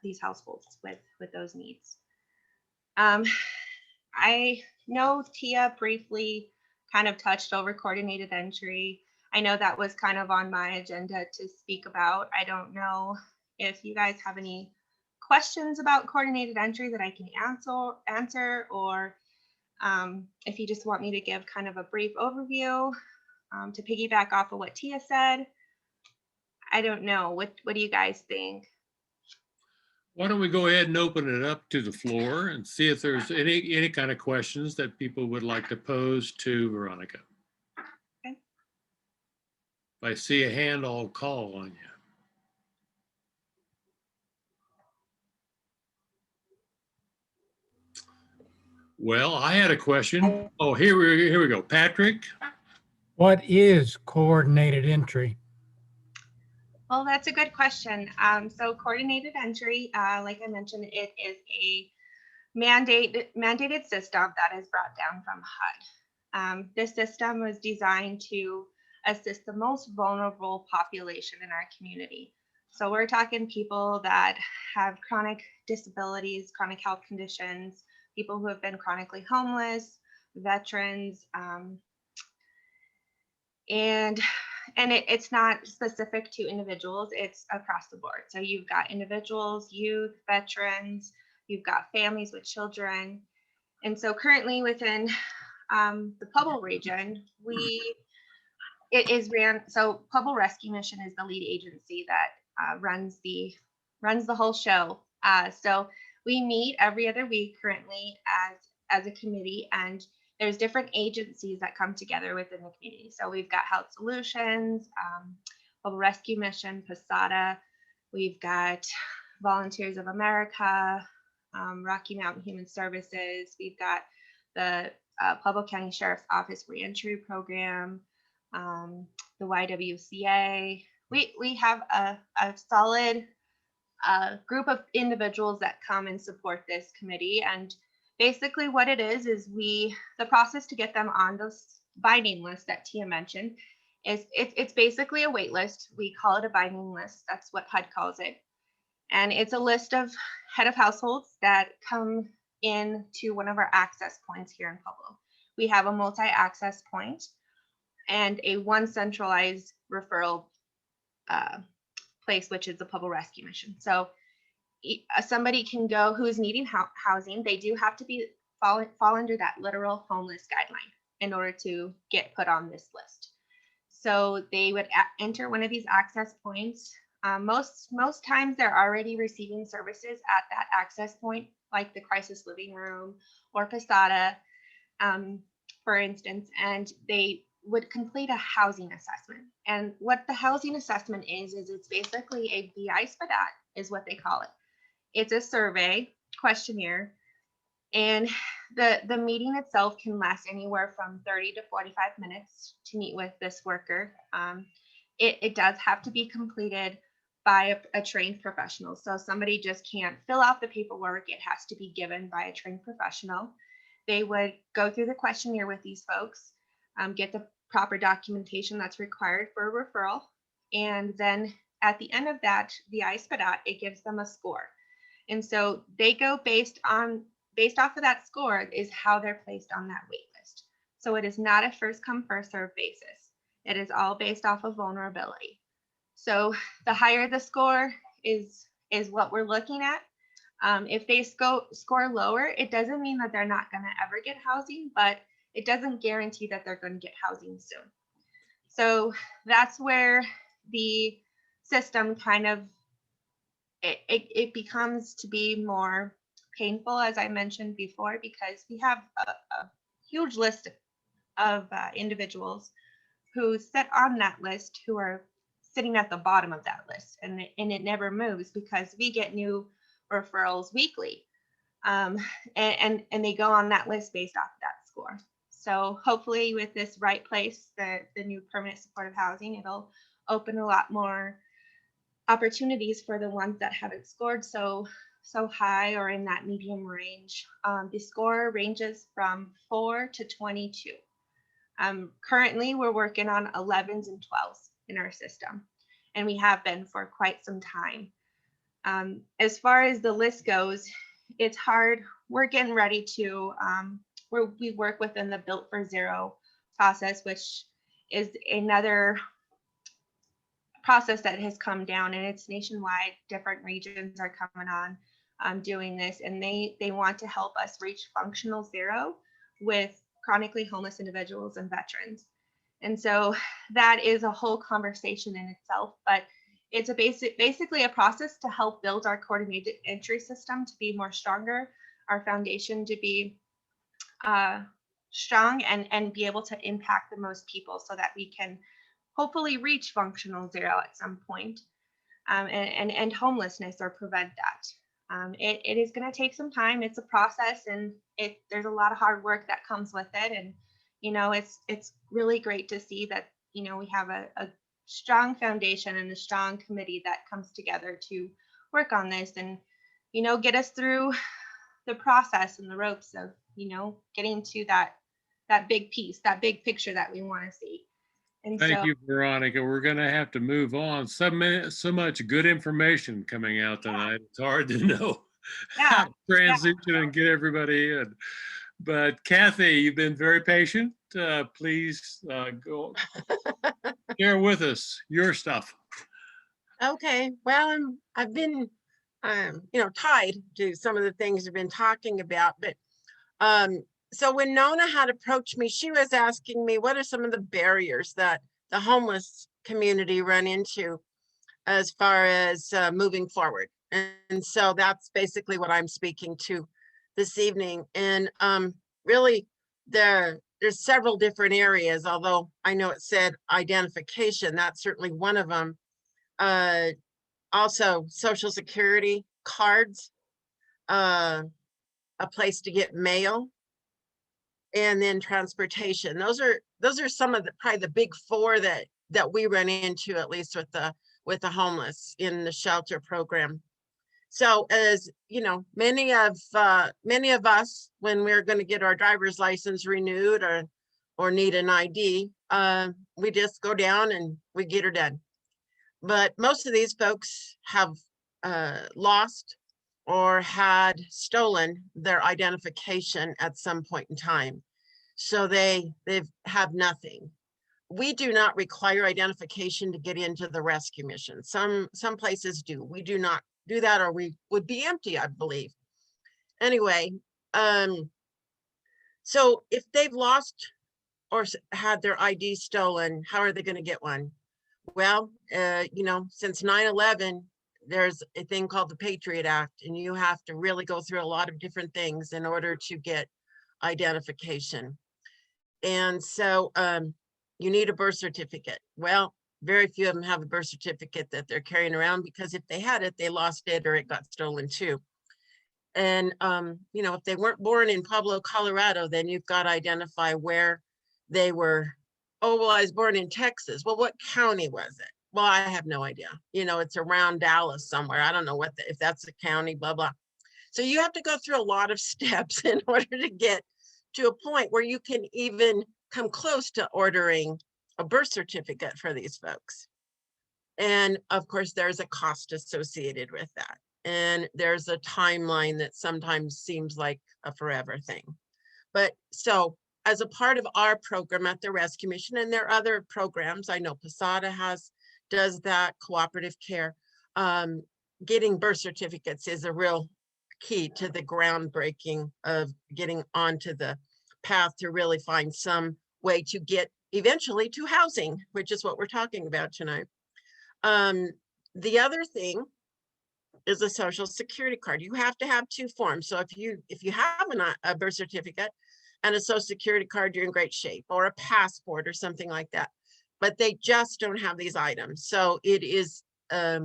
these households with those needs. I know Teah briefly kind of touched over coordinated entry. I know that was kind of on my agenda to speak about. I don't know if you guys have any questions about coordinated entry that I can answer or if you just want me to give kind of a brief overview to piggyback off of what Teah said. I don't know. What do you guys think? Why don't we go ahead and open it up to the floor and see if there's any kind of questions that people would like to pose to Veronica. Okay. If I see a hand, I'll call on you. Well, I had a question. Oh, here we go. Patrick? What is coordinated entry? Well, that's a good question. So coordinated entry, like I mentioned, it is a mandated system that is brought down from HUD. This system was designed to assist the most vulnerable population in our community. So we're talking people that have chronic disabilities, chronic health conditions, people who have been chronically homeless, veterans, and it's not specific to individuals, it's across the board. So you've got individuals, youth, veterans, you've got families with children. And so currently within the Pueblo region, so Pueblo Rescue Mission is the lead agency that runs the whole show. So we meet every other week currently as a committee, and there's different agencies that come together within the community. So we've got Health Solutions, Pueblo Rescue Mission, Posada. We've got Volunteers of America, Rocky Mountain Human Services. We've got the Pueblo County Sheriff's Office Reentry Program, the YWCA. We have a solid group of individuals that come and support this committee. And basically what it is the process to get them on this binding list that Teah mentioned is it's basically a wait list. We call it a binding list. That's what HUD calls it. And it's a list of head of households that come in to one of our access points here in Pueblo. We have a multi-access point and one centralized referral place, which is the Pueblo Rescue Mission. So somebody can go who's needing housing. They do have to fall under that literal homeless guideline in order to get put on this list. So they would enter one of these access points. Most times they're already receiving services at that access point, like the crisis living room or Posada, for instance, and they would complete a housing assessment. And what the housing assessment is it's basically a VI SPDAT is what they call it. It's a survey questionnaire, and the meeting itself can last anywhere from 30 to 45 minutes to meet with this worker. It does have to be completed by a trained professional. So somebody just can't fill out the paperwork. It has to be given by a trained professional. They would go through the questionnaire with these folks, get the proper documentation that's required for a referral. And then at the end of that, the ISPDAT, it gives them a score. And so they go based off of that score is how they're placed on that wait list. So it is not a first come, first serve basis. It is all based off of vulnerability. So the higher the score is what we're looking at. If they score lower, it doesn't mean that they're not going to ever get housing, but it doesn't guarantee that they're going to get housing soon. So that's where the system kind of, it becomes to be more painful, as I mentioned before, because we have a huge list of individuals who sit on that list who are sitting at the bottom of that list, and it never moves because we get new referrals weekly, and they go on that list based off of that score. So hopefully with this right place, the new permanent supportive housing, it'll open a lot more opportunities for the ones that haven't scored so high or in that medium range. The score ranges from 4 to 22. Currently, we're working on 11s and 12s in our system, and we have been for quite some time. As far as the list goes, it's hard. We're getting ready to, we work within the Built for Zero process, which is another process that has come down, and it's nationwide. Different regions are coming on doing this, and they want to help us reach functional zero with chronically homeless individuals and veterans. And so that is a whole conversation in itself, but it's basically a process to help build our coordinated entry system to be more stronger, our foundation to be strong and be able to impact the most people so that we can hopefully reach functional zero at some point, and end homelessness or prevent that. It is going to take some time. It's a process, and there's a lot of hard work that comes with it. And, it's really great to see that, we have a strong foundation and a strong committee that comes together to work on this and, get us through the process and the ropes of, getting to that big piece, that big picture that we want to see. And Thank you, Veronica. We're going to have to move on. So much good information coming out tonight. It's hard to know how to transition and get everybody in. But Kathy, you've been very patient. Please go share with us your stuff. Okay. Well, I've been, tied to some of the things we've been talking about, but so when Nona had approached me, she was asking me, what are some of the barriers that the homeless community run into as far as moving forward? And so that's basically what I'm speaking to this evening. And really, there's several different areas, although I know it said identification, that's certainly one of them. Also, Social Security cards, a place to get mail, and then transportation. Those are some of the probably the big four that we run into, at least with the homeless in the shelter program. So as many of us, when we're going to get our driver's license renewed or need an ID, we just go down and we get her done. But most of these folks have lost or had stolen their identification at some point in time. So they have nothing. we do not require identification to get into the rescue mission. Some places do. We do not do that, or we would be empty, I believe. Anyway, so if they've lost or had their ID stolen, how are they going to get one? Well, you know, since 9/11, there's a thing called the Patriot Act, and you have to really go through a lot of different things in order to get identification. And so you need a birth certificate. Well, very few of them have a birth certificate that they're carrying around, because if they had it, they lost it or it got stolen too. And, you know, if they weren't born in Pueblo, Colorado, then you've got to identify where they were. Oh, well, I was born in Texas. Well, what county was it? Well, I have no idea. You know, it's around Dallas somewhere. I don't know what if that's a county, blah, blah. So you have to go through a lot of steps in order to get to a point where you can even come close to ordering a birth certificate for these folks. And of course, there's a cost associated with that. And there's a timeline that sometimes seems like a forever thing. But so as a part of our program at the Rescue Mission, and there are other programs, I know Posada does that, cooperative care, getting birth certificates is a real key to the groundbreaking of getting onto the path to really find some way to get eventually to housing, which is what we're talking about tonight. The other thing is a social security card. You have to have two forms. So if you have a birth certificate and a social security card, you're in great shape, or a passport or something like that. But they just don't have these items. So it is a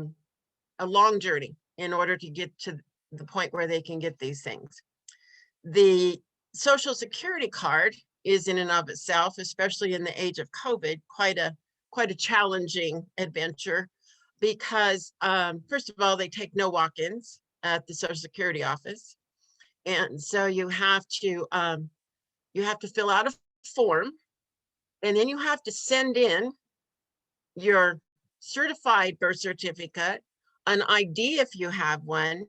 long journey in order to get to the point where they can get these things. The social security card is in and of itself, especially in the age of COVID, quite a challenging adventure, because first of all, they take no walk-ins at the Social Security office. And so you have to fill out a form, and then you have to send in your certified birth certificate, an ID if you have one.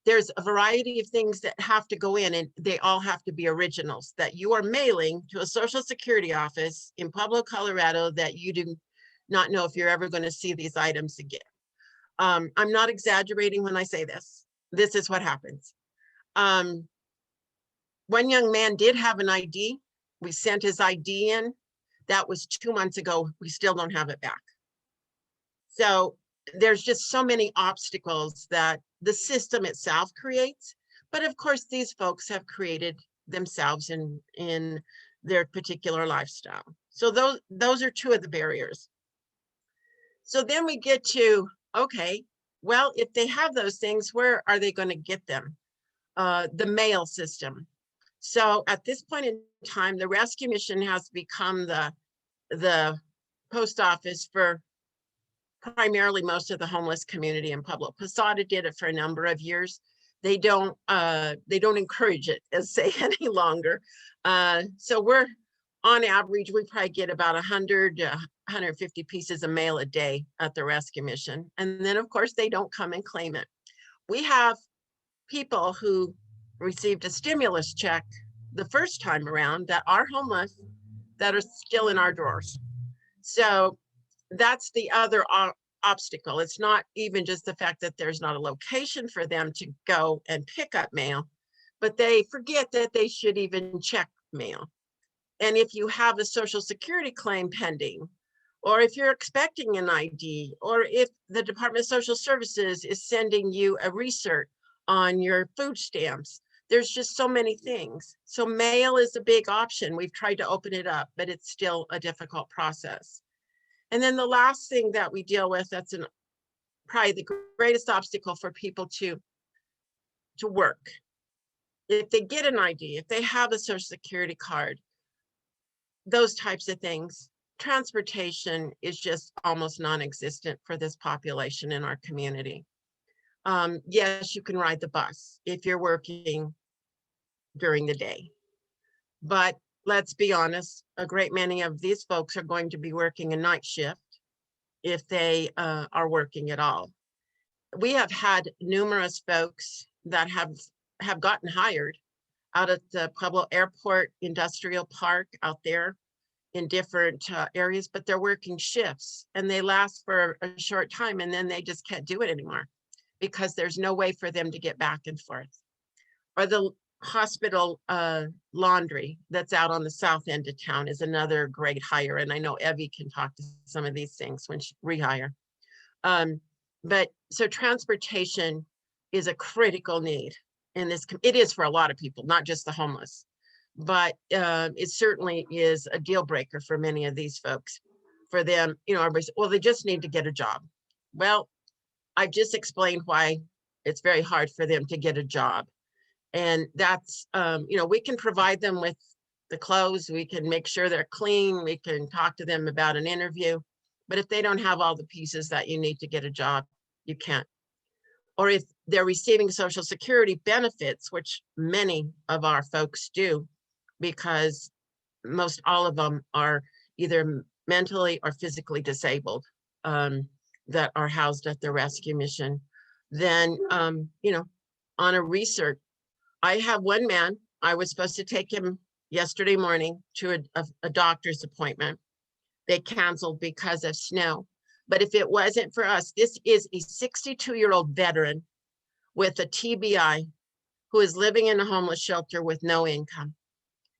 There's a variety of things that have to go in, and they all have to be originals that you are mailing to a Social Security office in Pueblo, Colorado, that you do not know if you're ever going to see these items again. I'm not exaggerating when I say this. This is what happens. One young man did have an ID. We sent his ID in. That was 2 months ago. We still don't have it back. So there's just so many obstacles that the system itself creates. But of course, these folks have created themselves in their particular lifestyle. So those are two of the barriers. So then we get to, okay, well, if they have those things, where are they going to get them? The mail system. So at this point in time, the Rescue Mission has become the post office for primarily most of the homeless community in Pueblo. Posada did it for a number of years. They don't encourage it, as say, any longer. So we're, on average, we probably get about 100 to 150 pieces of mail a day at the Rescue Mission. And then of course, they don't come and claim it. We have people who received a stimulus check the first time around that are homeless, that are still in our drawers. So that's the other obstacle. It's not even just the fact that there's not a location for them to go and pick up mail, but they forget that they should even check mail. And if you have a Social Security claim pending, or if you're expecting an ID, or if the Department of Social Services is sending you a recert on your food stamps, there's just so many things. So mail is a big option. We've tried to open it up, but it's still a difficult process. And then the last thing that we deal with, that's probably the greatest obstacle for people to work. If they get an ID, if they have a Social Security card, those types of things, transportation is just almost non-existent for this population in our community. Yes, you can ride the bus if you're working during the day, but let's be honest, a great many of these folks are going to be working a night shift if they are working at all. We have had numerous folks that have gotten hired out at the Pueblo Airport Industrial Park out there. in different areas, but they're working shifts and they last for a short time and then they just can't do it anymore because there's no way for them to get back and forth. Or the hospital laundry that's out on the south end of town is another great hire. And I know Evie can talk to some of these things when she rehire. But so transportation is a critical need in this. It is for a lot of people, not just the homeless, but it certainly is a deal breaker for many of these folks. For them, you know, everybody says, well, they just need to get a job. Well, I've just explained why it's very hard for them to get a job. And that's, you know, we can provide them with the clothes, we can make sure they're clean, we can talk to them about an interview. But if they don't have all the pieces that you need to get a job, you can't. Or if they're receiving Social Security benefits, which many of our folks do, because most all of them are either mentally or physically disabled that are housed at the rescue mission, then, you know, on a research, I have one man, I was supposed to take him yesterday morning to a doctor's appointment. They canceled because of snow. But if it wasn't for us, this is a 62-year-old veteran with a TBI who is living in a homeless shelter with no income.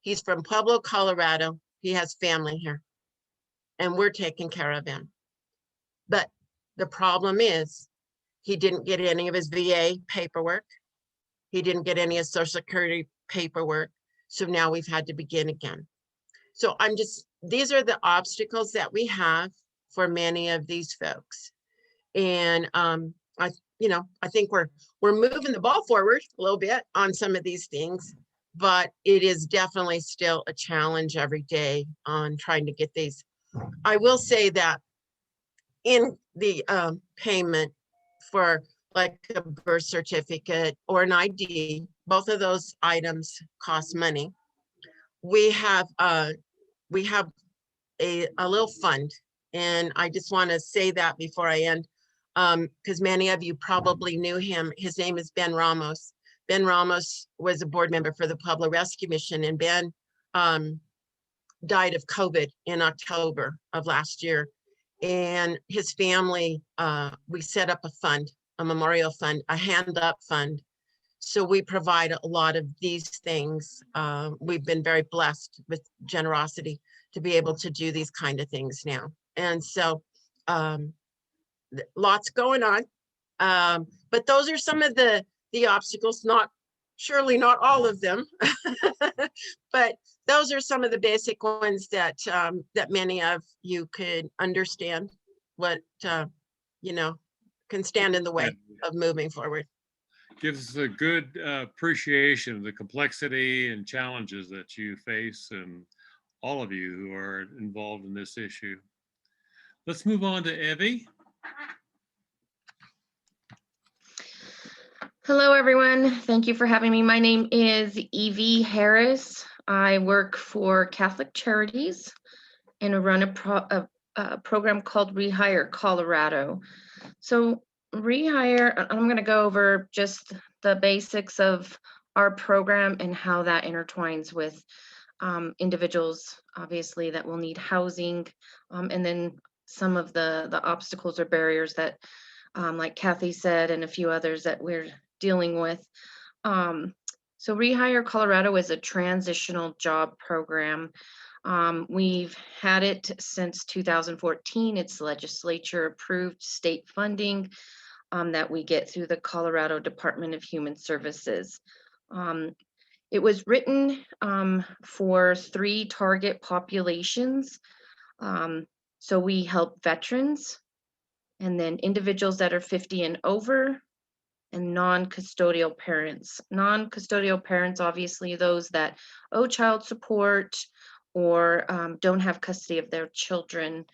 He's from Pueblo, Colorado. He has family here and we're taking care of him. But the problem is he didn't get any of his VA paperwork. He didn't get any of Social Security paperwork. So now we've had to begin again. So these are the obstacles that we have for many of these folks. And I think we're moving the ball forward a little bit on some of these things, but it is definitely still a challenge every day on trying to get these. I will say that in the payment for like a birth certificate or an ID, both of those items cost money. We have a little fund, and I just want to say that before I end, because many of you probably knew him. His name is Ben Ramos. Ben Ramos was a board member for the Pueblo Rescue Mission, and Ben died of COVID in October of last year. And his family, we set up a fund, a memorial fund, a hand up fund. So we provide a lot of these things. We've been very blessed with generosity to be able to do these kind of things now. And so lots going on. But those are some of the obstacles, surely not all of them, but those are some of the basic ones that that many of you could understand what, can stand in the way of moving forward. Gives us a good appreciation of the complexity and challenges that you face and all of you who are involved in this issue. Let's move on to Evie. Hello, everyone. Thank you for having me. My name is Evie Harris. I work for Catholic Charities and run a program called Rehire Colorado. So Rehire, I'm going to go over just the basics of our program and how that intertwines with individuals, obviously, that will need housing, and then some of the obstacles or barriers that, like Kathy said, and a few others that we're dealing with. So Rehire Colorado is a transitional job program. We've had it since 2014. It's legislature approved state funding that we get through the Colorado Department of Human Services. It was written for 3 target populations. So we help veterans, and then individuals that are 50 and over, and non-custodial parents. Non-custodial parents, obviously those that owe child support or don't have custody of their children.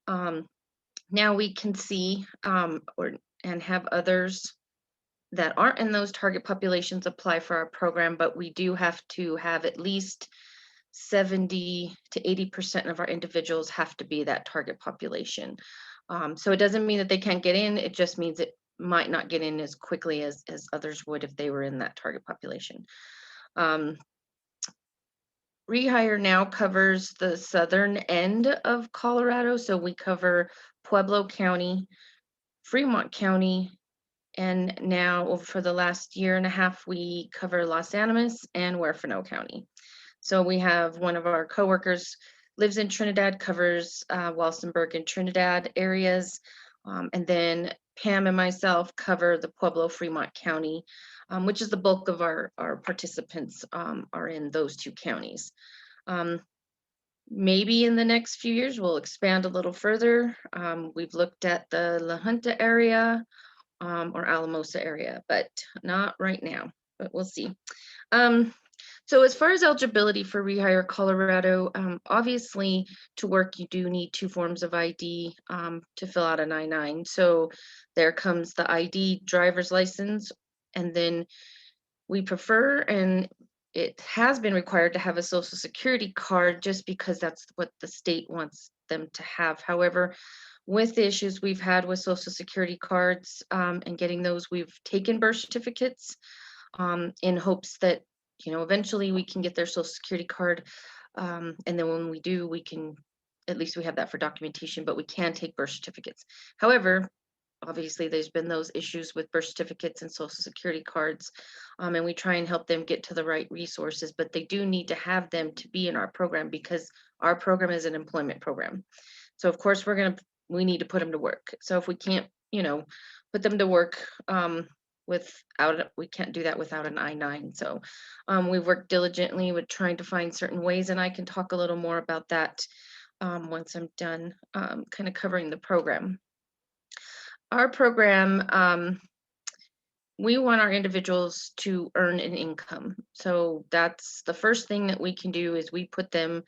Now we can see and have others that aren't in those target populations apply for our program, but we do have to have at least 70 to 80% of our individuals have to be that target population. So it doesn't mean that they can't get in, it just means it might not get in as quickly as others would if they were in that target population. Rehire now covers the southern end of Colorado. So we cover Pueblo County, Fremont County, and now for the last year and a half, we cover Los Animas and Huerfano County. So we have one of our coworkers lives in Trinidad, covers Walsenburg and Trinidad areas. And then Pam and myself cover the Pueblo, Fremont County, which is the bulk of our participants are in those two counties. Maybe in the next few years, we'll expand a little further. We've looked at the La Junta area or Alamosa area, but not right now, but we'll see. So as far as eligibility for Rehire Colorado, obviously to work, you do need 2 forms of ID to fill out an I-9. So there comes the ID, driver's license, and then we prefer, and it has been required to have a social security card just because that's what the state wants them to have. However, with the issues we've had with social security cards and getting those, we've taken birth certificates in hopes that, you know, eventually we can get their social security card. And then when we do, we can, at least we have that for documentation, but we can take birth certificates. However, obviously there's been those issues with birth certificates and social security cards. And we try and help them get to the right resources, but they do need to have them to be in our program because our program is an employment program. So of course we need to put them to work. So if we can't, you know, put them to work, we can't do that without an I-9. So we've worked diligently with trying to find certain ways, and I can talk a little more about that once I'm done kind of covering the program. Our program, we want our individuals to earn an income. So that's the first thing that we can do is we put them,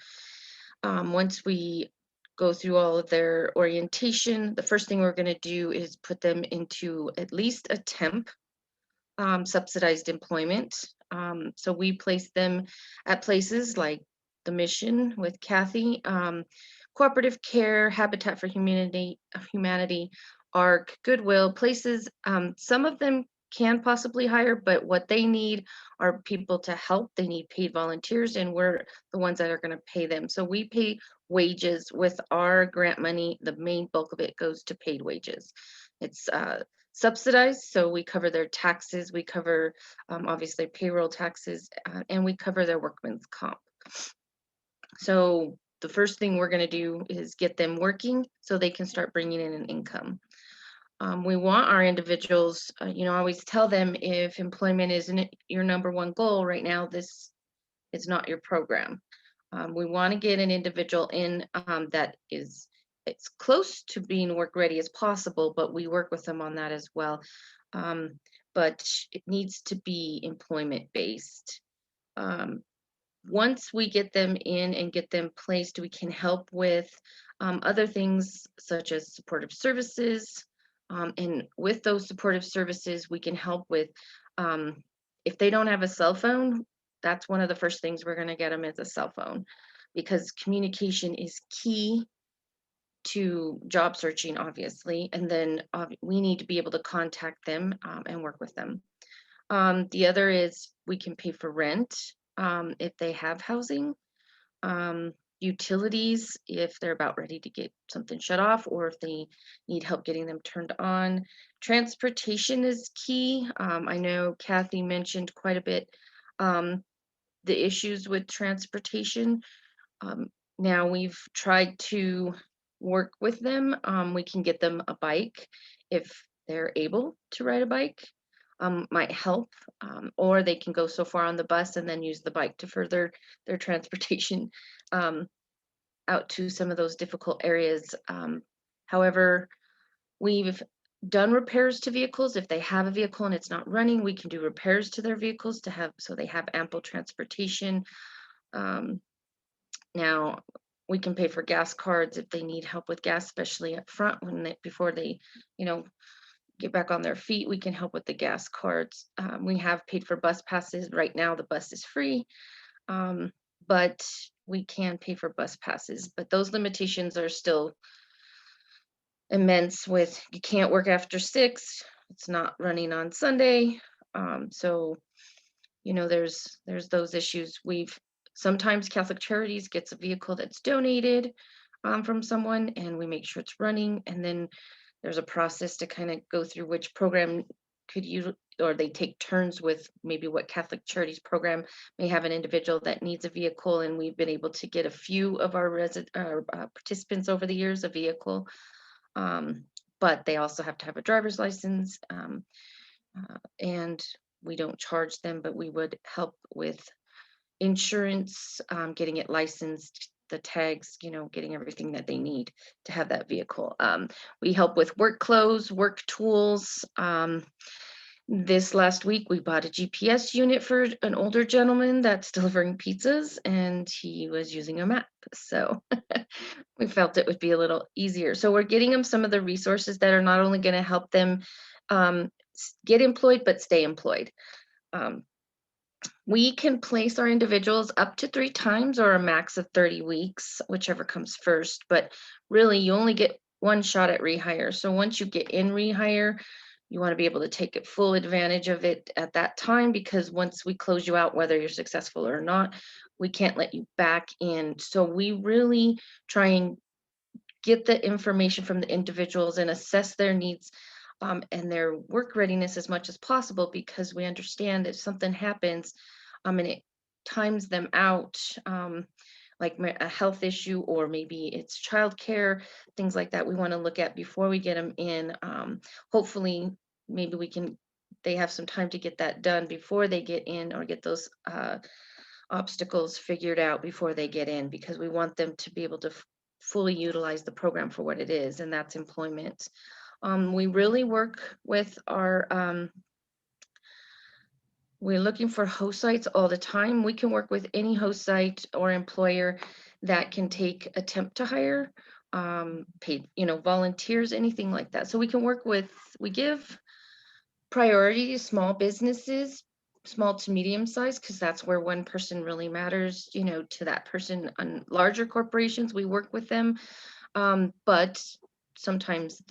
once we go through all of their orientation, the first thing we're going to do is put them into at least a temp subsidized employment. So we place them at places like the Mission with Kathy, Cooperative Care, Habitat for Humanity, ARC, Goodwill, places. Some of them can possibly hire, but what they need are people to help. They need paid volunteers, and we're the ones that are going to pay them. So we pay wages with our grant money. The main bulk of it goes to paid wages. It's subsidized, so we cover their taxes, we cover obviously payroll taxes, and we cover their workman's comp. So the first thing we're going to do is get them working so they can start bringing in an income. We want our individuals, you know, I always tell them if employment isn't your #1 goal right now, this is not your program. We want to get an individual in that is it's close to being work ready as possible, but we work with them on that as well. But it needs to be employment based. Once we get them in and get them placed, we can help with other things such as supportive services. And with those supportive services, we can help with, if they don't have a cell phone, that's one of the first things we're going to get them is a cell phone, because communication is key to job searching, obviously. And then we need to be able to contact them and work with them. The other is we can pay for rent if they have housing. Utilities if they're about ready to get something shut off or if they need help getting them turned on. Transportation is key. I know Kathy mentioned quite a bit the issues with transportation. Now we've tried to work with them. We can get them a bike if they're able to ride a bike. Might help, or they can go so far on the bus and then use the bike to further their transportation out to some of those difficult areas. However, we've done repairs to vehicles. If they have a vehicle and it's not running, we can do repairs to their vehicles to have so they have ample transportation. Now we can pay for gas cards if they need help with gas, especially up front before they, you know, get back on their feet. We can help with the gas cards. We have paid for bus passes. Right now the bus is free, but we can pay for bus passes. But those limitations are still immense with you can't work after 6. It's not running on Sunday. So, you know, there's those issues. We've Sometimes Catholic Charities gets a vehicle that's donated from someone, and we make sure it's running. And then there's a process to kind of go through which program could use, or they take turns with maybe what Catholic Charities program may have an individual that needs a vehicle. And we've been able to get a few of our participants over the years a vehicle. But they also have to have a driver's license, and we don't charge them, but we would help with insurance, getting it licensed, the tags, getting everything that they need to have that vehicle. We help with work clothes, work tools. This last week, we bought a GPS unit for an older gentleman that's delivering pizzas, and he was using a map. So we felt it would be a little easier. So we're getting them some of the resources that are not only going to help them get employed, but stay employed. We can place our individuals up to 3 times or a max of 30 weeks, whichever comes first. But really, you only get one shot at rehire. So once you get in rehire, you want to be able to take it full advantage of it at that time, because once we close you out, whether you're successful or not, we can't let you back in. So we really try and get the information from the individuals and assess their needs and their work readiness as much as possible, because we understand if something happens and it times them out, like a health issue, or maybe it's childcare, things like that, we want to look at before we get them in. Hopefully, maybe they have some time to get that done before they get in, or get those obstacles figured out before they get in, because we want them to be able to fully utilize the program for what it is, and that's employment. We really work with we're looking for host sites all the time. We can work with any host site or employer that can take attempt to hire, paid, volunteers, anything like that. So we can work with, we give priority to small businesses, small to medium size, because that's where one person really matters, to that person. On larger corporations, we work with them, but sometimes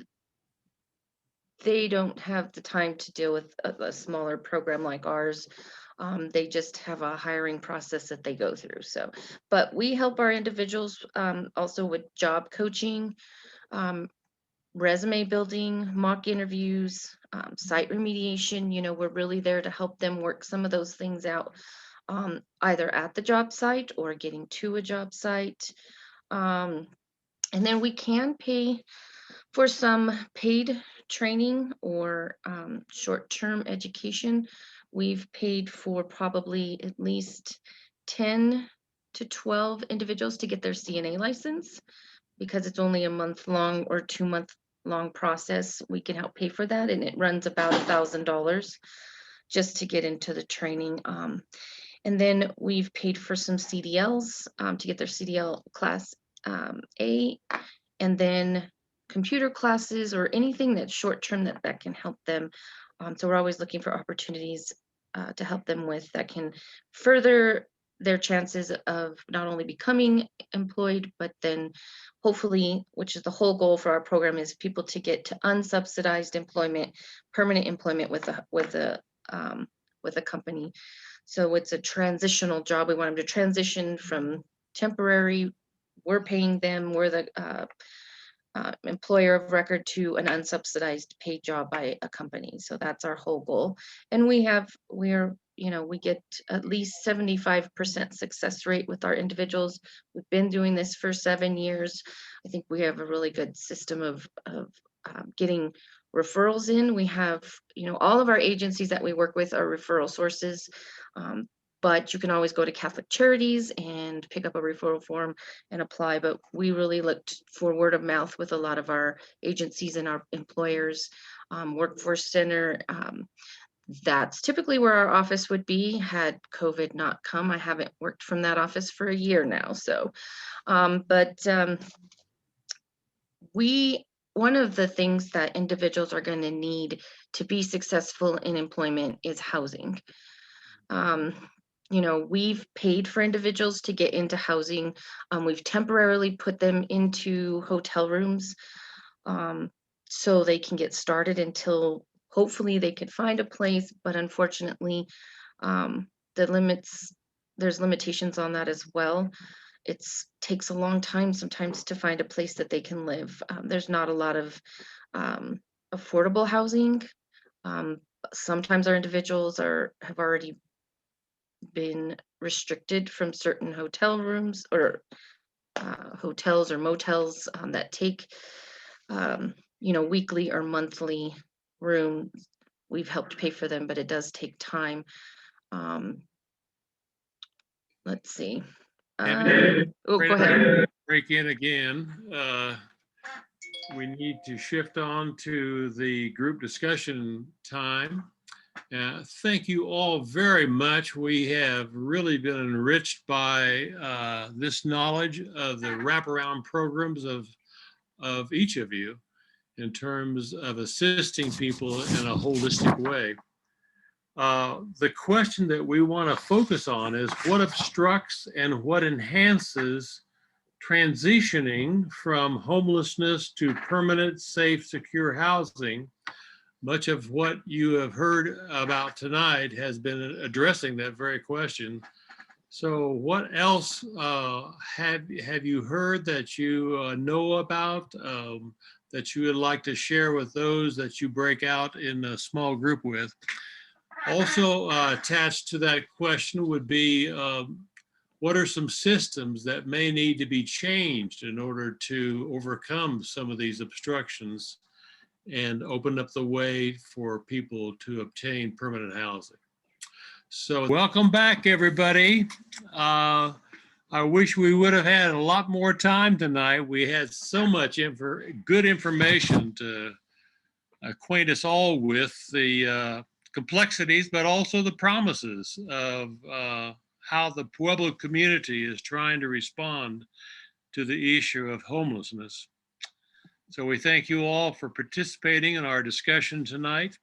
they don't have the time to deal with a smaller program like ours. They just have a hiring process that they go through. So, but we help our individuals also with job coaching, resume building, mock interviews, site remediation. We're really there to help them work some of those things out, either at the job site or getting to a job site. And then we can pay for some paid training or short-term education. We've paid for probably at least 10 to 12 individuals to get their CNA license, because it's only a month-long or 2-month-long process. We can help pay for that, and it runs about $1,000 just to get into the training. And then we've paid for some CDLs to get their CDL class A, and then computer classes or anything that's short-term that can help them. So we're always looking for opportunities to help them with that can further their chances of not only becoming employed, but then hopefully, which is the whole goal for our program, is people to get to unsubsidized employment, permanent employment with a company. So it's a transitional job. We want them to transition from temporary, we're paying them, we're the employer of record, to an unsubsidized paid job by a company. So that's our whole goal. And we get at least 75% success rate with our individuals. We've been doing this for 7 years. I think we have a really good system of getting referrals in. We have, all of our agencies that we work with are referral sources. But you can always go to Catholic Charities and pick up a referral form and apply. But we really looked for word of mouth with a lot of our agencies and our employers. Workforce Center, that's typically where our office would be had COVID not come. I haven't worked from that office for a year now. So, one of the things that individuals are going to need to be successful in employment is housing. We've paid for individuals to get into housing. We've temporarily put them into hotel rooms so they can get started until hopefully they can find a place. But unfortunately, the limits there's limitations on that as well. It takes a long time sometimes to find a place that they can live. There's not a lot of affordable housing. Sometimes our individuals have already been restricted from certain hotel rooms or hotels or motels that take, weekly or monthly room. We've helped pay for them, but it does take time. Let's see. Evie, Go ahead. break in again. We need to shift on to the group discussion time. Thank you all very much. We have really been enriched by this knowledge of the wraparound programs of each of you in terms of assisting people in a holistic way. The question that we want to focus on is what obstructs and what enhances transitioning from homelessness to permanent, safe, secure housing. Much of what you have heard about tonight has been addressing that very question. So what else have you heard that you know about that you would like to share with those that you break out in a small group with? Also attached to that question would be what are some systems that may need to be changed in order to overcome some of these obstructions and open up the way for people to obtain permanent housing? So welcome back, everybody. I wish we would have had a lot more time tonight. We had so much good information to acquaint us all with the complexities, but also the promises of how the Pueblo community is trying to respond to the issue of homelessness. So we thank you all for participating in our discussion tonight,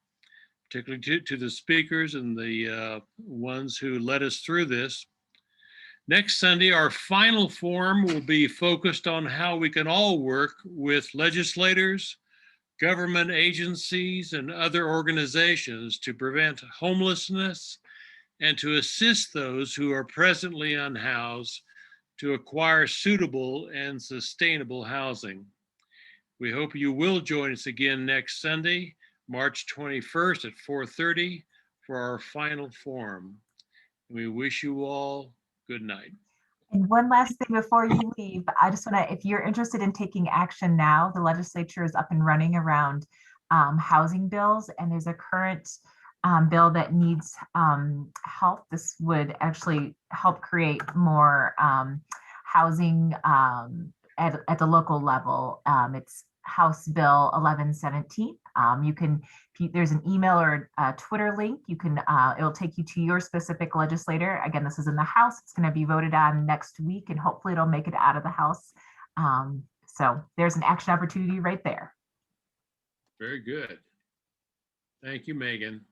particularly to the speakers and the ones who led us through this. Next Sunday, our final forum will be focused on how we can all work with legislators, government agencies, and other organizations to prevent homelessness and to assist those who are presently unhoused to acquire suitable and sustainable housing. We hope you will join us again next Sunday, March 21st at 4:30 for our final forum. We wish you all good night. And one last thing before you leave, I just want to, if you're interested in taking action now, the legislature is up and running around housing bills, and there's a current bill that needs help. This would actually help create more housing at the local level. It's House Bill 1117. There's an email or a Twitter link. It'll take you to your specific legislator. Again, this is in the House. It's going to be voted on next week, and hopefully it'll make it out of the House. So there's an action opportunity right there. Very good. Thank you, Megan.